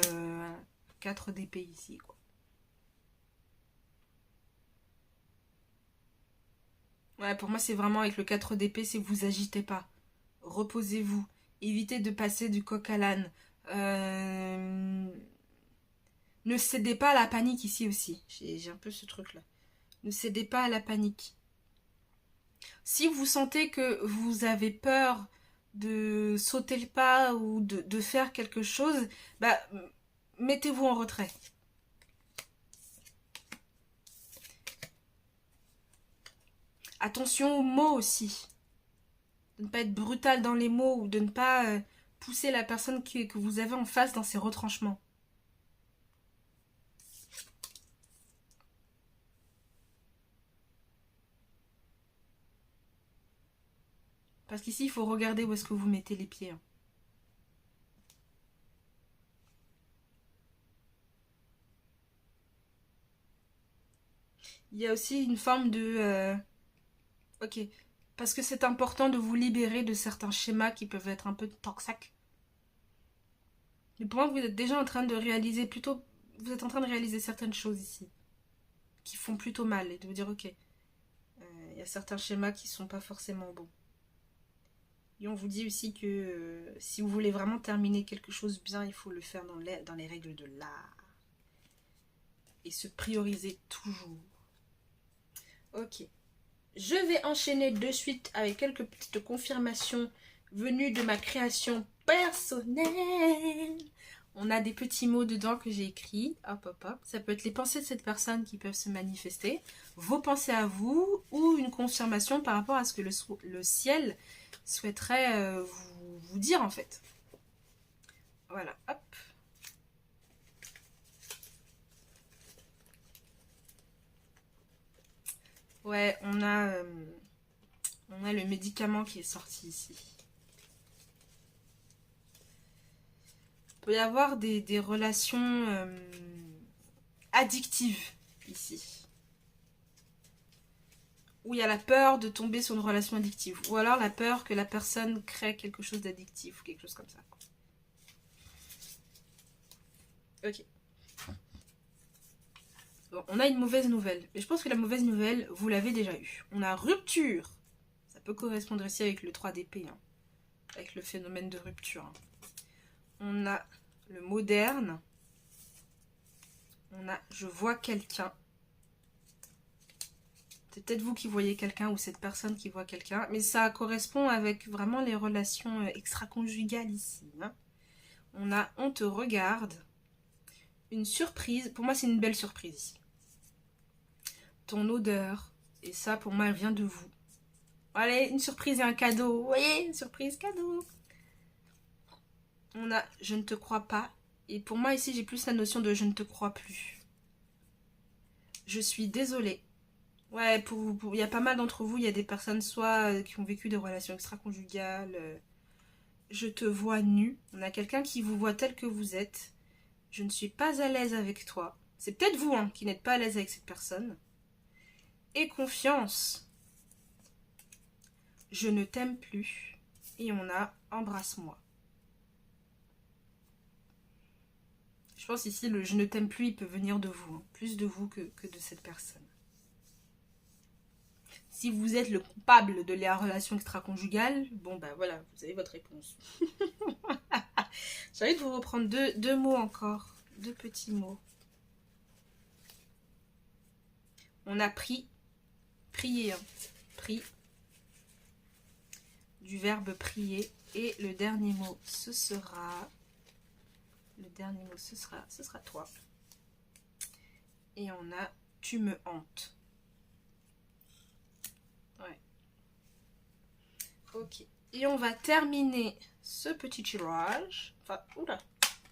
Speaker 1: 4 d'épée ici. Quoi. Ouais, pour moi, c'est vraiment avec le 4 d'épée, c'est vous agitez pas. Reposez-vous. Évitez de passer du coq à l'âne. Ne cédez pas à la panique ici aussi. J'ai un peu ce truc-là. Ne cédez pas à la panique. Si vous sentez que vous avez peur de sauter le pas ou de faire quelque chose, bah, mettez-vous en retrait. Attention aux mots aussi. De ne pas être brutal dans les mots ou de ne pas pousser la personne que vous avez en face dans ses retranchements. Parce qu'ici, il faut regarder où est-ce que vous mettez les pieds. Hein. Il y a aussi une forme de... ok. Parce que c'est important de vous libérer de certains schémas qui peuvent être un peu toxiques. Mais pour moi, vous êtes déjà en train de réaliser plutôt... Vous êtes en train de réaliser certaines choses ici. Qui font plutôt mal. Et de vous dire, ok, il y a certains schémas qui sont pas forcément bons. Et on vous dit aussi que si vous voulez vraiment terminer quelque chose bien, il faut le faire dans les règles de l'art. Et se prioriser toujours. Ok. Je vais enchaîner de suite avec quelques petites confirmations venues de ma création personnelle. On a des petits mots dedans que j'ai écrits. Hop, hop, hop. Ça peut être les pensées de cette personne qui peuvent se manifester, vos pensées à vous, ou une confirmation par rapport à ce que le ciel souhaiterait vous dire en fait. Voilà, hop. Ouais, on a le médicament qui est sorti ici. Il peut y avoir des relations addictives ici. Où il y a la peur de tomber sur une relation addictive. Ou alors la peur que la personne crée quelque chose d'addictif ou quelque chose comme ça. Ok. Bon, on a une mauvaise nouvelle. Mais je pense que la mauvaise nouvelle, vous l'avez déjà eue. On a rupture. Ça peut correspondre aussi avec le 3 d'épée. Hein, avec le phénomène de rupture. Hein. On a le moderne. On a je vois quelqu'un. C'est peut-être vous qui voyez quelqu'un ou cette personne qui voit quelqu'un. Mais ça correspond avec vraiment les relations extra-conjugales ici. Hein. On a on te regarde. Une surprise. Pour moi, c'est une belle surprise ici. Ton odeur. Et ça, pour moi, elle vient de vous. Allez, une surprise et un cadeau. Vous voyez, une surprise, cadeau. On a je ne te crois pas. Et pour moi, ici, j'ai plus la notion de je ne te crois plus. Je suis désolée. Ouais, il y a pas mal d'entre vous, il y a des personnes soit qui ont vécu des relations extra-conjugales. Je te vois nu. On a quelqu'un qui vous voit tel que vous êtes. Je ne suis pas à l'aise avec toi. C'est peut-être vous hein, qui n'êtes pas à l'aise avec cette personne. Et confiance. Je ne t'aime plus. Et on a embrasse-moi. Je pense ici le je ne t'aime plus, il peut venir de vous. Hein, plus de vous que de cette personne. Si vous êtes le coupable de la relation extra-conjugale, bon bah voilà, vous avez votre réponse. J'ai envie de vous reprendre deux mots encore, deux petits mots. On a pris, prier, hein. Pris, du verbe prier. Et le dernier mot, ce sera... Le dernier mot, ce sera toi. Et on a tu me hantes. Ouais. Ok. Et on va terminer ce petit tirage. Enfin, oula.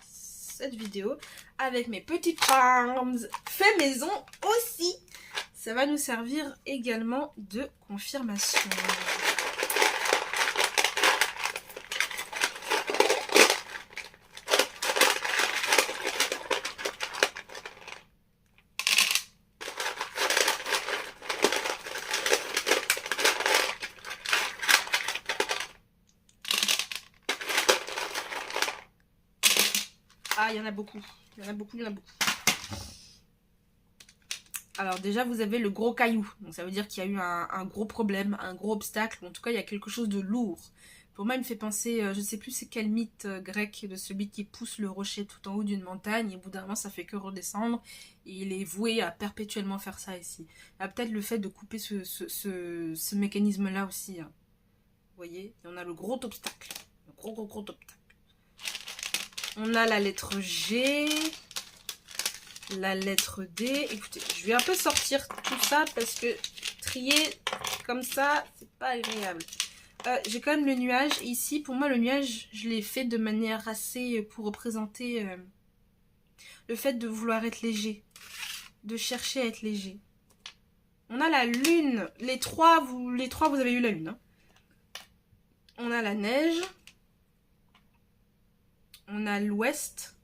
Speaker 1: Cette vidéo. Avec mes petits charms fait maison aussi. Ça va nous servir également de confirmation. Ah, il y en a beaucoup. Il y en a beaucoup, il y en a beaucoup. Alors déjà, vous avez le gros caillou. Donc ça veut dire qu'il y a eu un gros problème, un gros obstacle. En tout cas, il y a quelque chose de lourd. Pour moi, il me fait penser, je ne sais plus c'est quel mythe grec, de celui qui pousse le rocher tout en haut d'une montagne. Et au bout d'un moment, ça fait que redescendre. Et il est voué à perpétuellement faire ça ici. Il y a peut-être le fait de couper ce mécanisme-là aussi. Hein. Vous voyez, et on a le gros obstacle. Le gros obstacle. On a la lettre G, la lettre D. Écoutez, je vais un peu sortir tout ça parce que trier comme ça, c'est pas agréable. J'ai quand même le nuage. Ici, pour moi, le nuage, je l'ai fait de manière assez pour représenter le fait de vouloir être léger, de chercher à être léger. On a la lune. Les trois, vous avez eu la lune. Hein. On a la neige. On a l'ouest.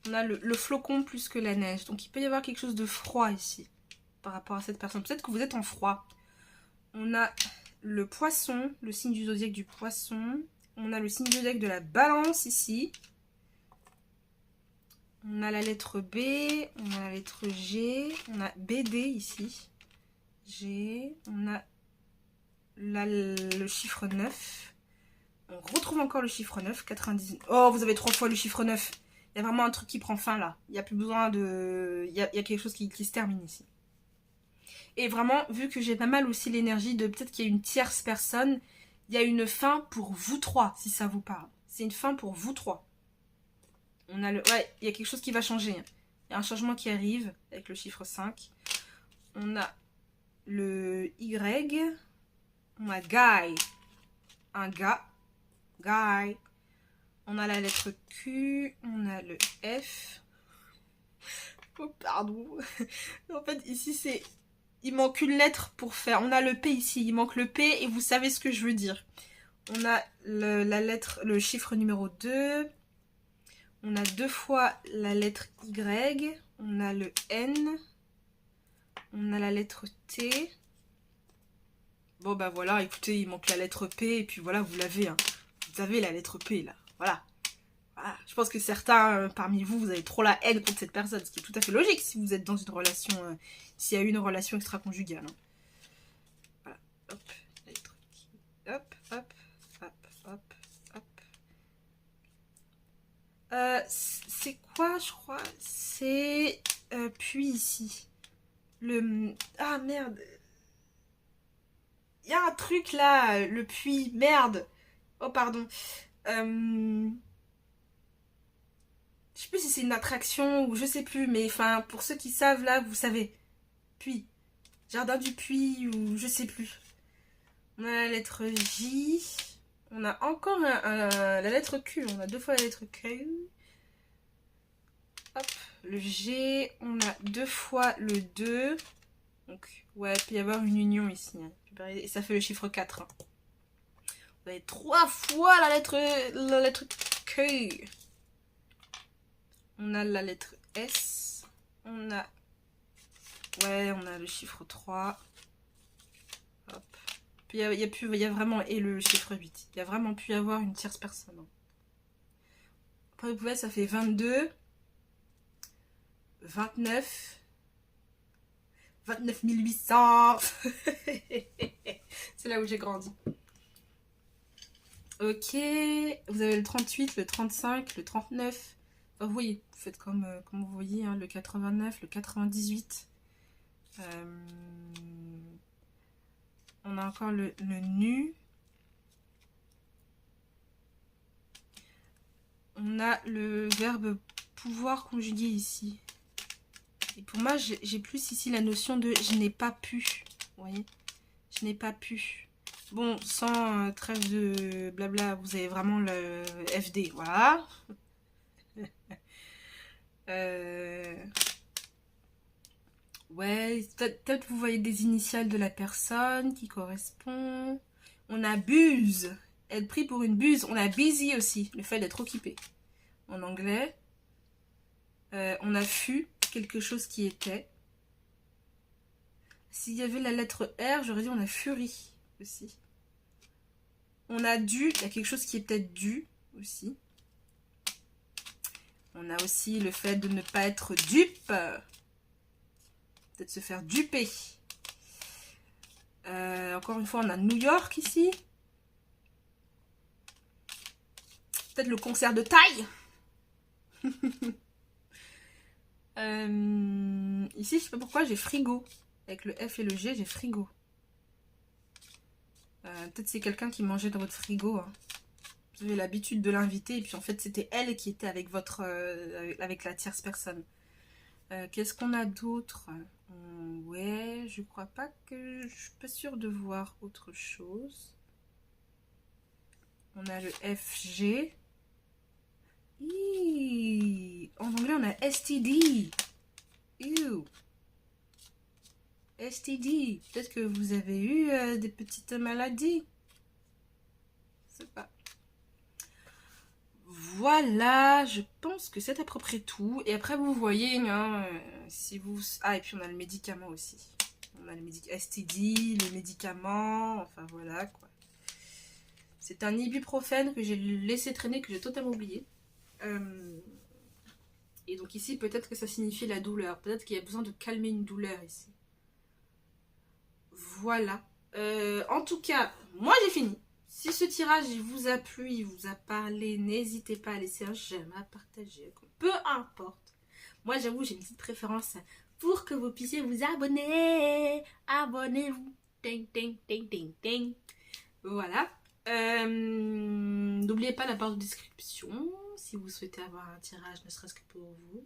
Speaker 1: On a le flocon plus que la neige. Donc il peut y avoir quelque chose de froid ici. Par rapport à cette personne. Peut-être que vous êtes en froid. On a le poisson. Le signe du zodiaque du poisson. On a le signe du zodiaque de la balance ici. On a la lettre B. On a la lettre G. On a BD ici. G. On a le chiffre 9. On retrouve encore le chiffre 9, 99. Oh, vous avez 3 fois le chiffre 9. Il y a vraiment un truc qui prend fin là. Il n'y a plus besoin de... Il y a quelque chose qui se termine ici. Et vraiment, vu que j'ai pas mal aussi l'énergie de peut-être qu'il y a une tierce personne, il y a une fin pour vous trois, si ça vous parle. C'est une fin pour vous trois. On a le... Ouais, il y a quelque chose qui va changer. Il y a un changement qui arrive avec le chiffre 5. On a le Y. On a Guy. Un gars. Guy. On a la lettre Q, on a le F. Oh, pardon. En fait, ici, c'est... Il manque une lettre pour faire... On a le P ici, il manque le P et vous savez ce que je veux dire. On a la lettre, le chiffre numéro 2. On a 2 fois la lettre Y. On a le N. On a la lettre T. Bon, bah voilà, écoutez, il manque la lettre P et puis voilà, vous l'avez. Hein. Vous avez la lettre P, là. Voilà. Voilà. Je pense que certains parmi vous, vous avez trop la haine contre cette personne, ce qui est tout à fait logique si vous êtes dans une relation, s'il y a eu une relation extra-conjugale. Hein. Voilà, hop, la lettre qui, hop, hop, hop, hop, hop. C'est quoi, je crois? C'est puis ici. Ah merde. Il y a un truc là, le puits, merde. Oh pardon. Je sais plus si c'est une attraction ou je sais plus, mais enfin, pour ceux qui savent là, vous savez. Puits. Jardin du puits ou je sais plus. On a la lettre J. On a encore la lettre Q. On a 2 fois la lettre Q. Hop. Le G. On a 2 fois le 2. Donc, ouais, il peut y avoir une union ici. Hein. Et ça fait le chiffre 4. Hein. Vous avez 3 fois la lettre Q. On a la lettre S. On a... Ouais, on a le chiffre 3. Hop. Puis il y a vraiment... Et le chiffre 8. Il y a vraiment pu y avoir une tierce personne. Après, vous pouvez, ça fait 22. 29. 29 800. C'est là où j'ai grandi. Ok, vous avez le 38, le 35, le 39. Enfin, vous voyez, vous faites comme vous voyez, hein, le 89, le 98. On a encore le nu. On a le verbe pouvoir conjugué ici. Et pour moi, j'ai plus ici la notion de je n'ai pas pu. Vous voyez, je n'ai pas pu. Bon, sans trêve de blabla, vous avez vraiment le FD, voilà. Ouais, peut-être vous voyez des initiales de la personne qui correspond. On a buse, être pris pour une buse. On a busy aussi, le fait d'être occupé. En anglais. On a fut, quelque chose qui était. S'il y avait la lettre R, j'aurais dit on a furie aussi. On a dû, il y a quelque chose qui est peut-être dû aussi. On a aussi le fait de ne pas être dupe. Peut-être se faire duper. Encore une fois, on a New York ici. Peut-être le concert de taille. Ici, je sais pas pourquoi, j'ai frigo. Avec le F et le G, j'ai frigo. Peut-être c'est quelqu'un qui mangeait dans votre frigo. Hein. Vous avez l'habitude de l'inviter et puis en fait, c'était elle qui était avec votre, avec la tierce personne. Qu'est-ce qu'on a d'autre? Ouais, je crois pas que... Je suis pas sûre de voir autre chose. On a le FG. En anglais, on a STD. Ew. STD. Peut-être que vous avez eu des petites maladies. Je sais pas. Voilà, je pense que c'est à peu près tout. Et après, vous voyez, hein, si vous... Ah, et puis on a le médicament aussi. On a le STD, le médicament, enfin voilà, quoi. C'est un ibuprofène que j'ai laissé traîner, que j'ai totalement oublié. Et donc ici, peut-être que ça signifie la douleur. Peut-être qu'il y a besoin de calmer une douleur ici. Voilà. En tout cas, moi j'ai fini. Si ce tirage il vous a plu, il vous a parlé, n'hésitez pas à laisser un j'aime, à partager. Peu importe. Moi j'avoue, j'ai une petite préférence pour que vous puissiez vous abonner. Abonnez-vous. Ding, ding, ding, ding, ding. Voilà. N'oubliez pas la barre de description si vous souhaitez avoir un tirage, ne serait-ce que pour vous.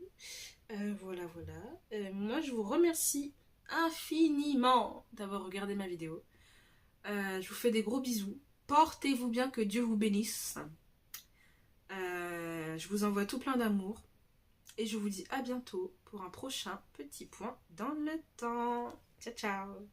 Speaker 1: Voilà, voilà. Moi, je vous remercie infiniment d'avoir regardé ma vidéo. Je vous fais des gros bisous. Portez-vous bien, que Dieu vous bénisse. Je vous envoie tout plein d'amour. Et je vous dis à bientôt pour un prochain petit point dans le temps. Ciao, ciao.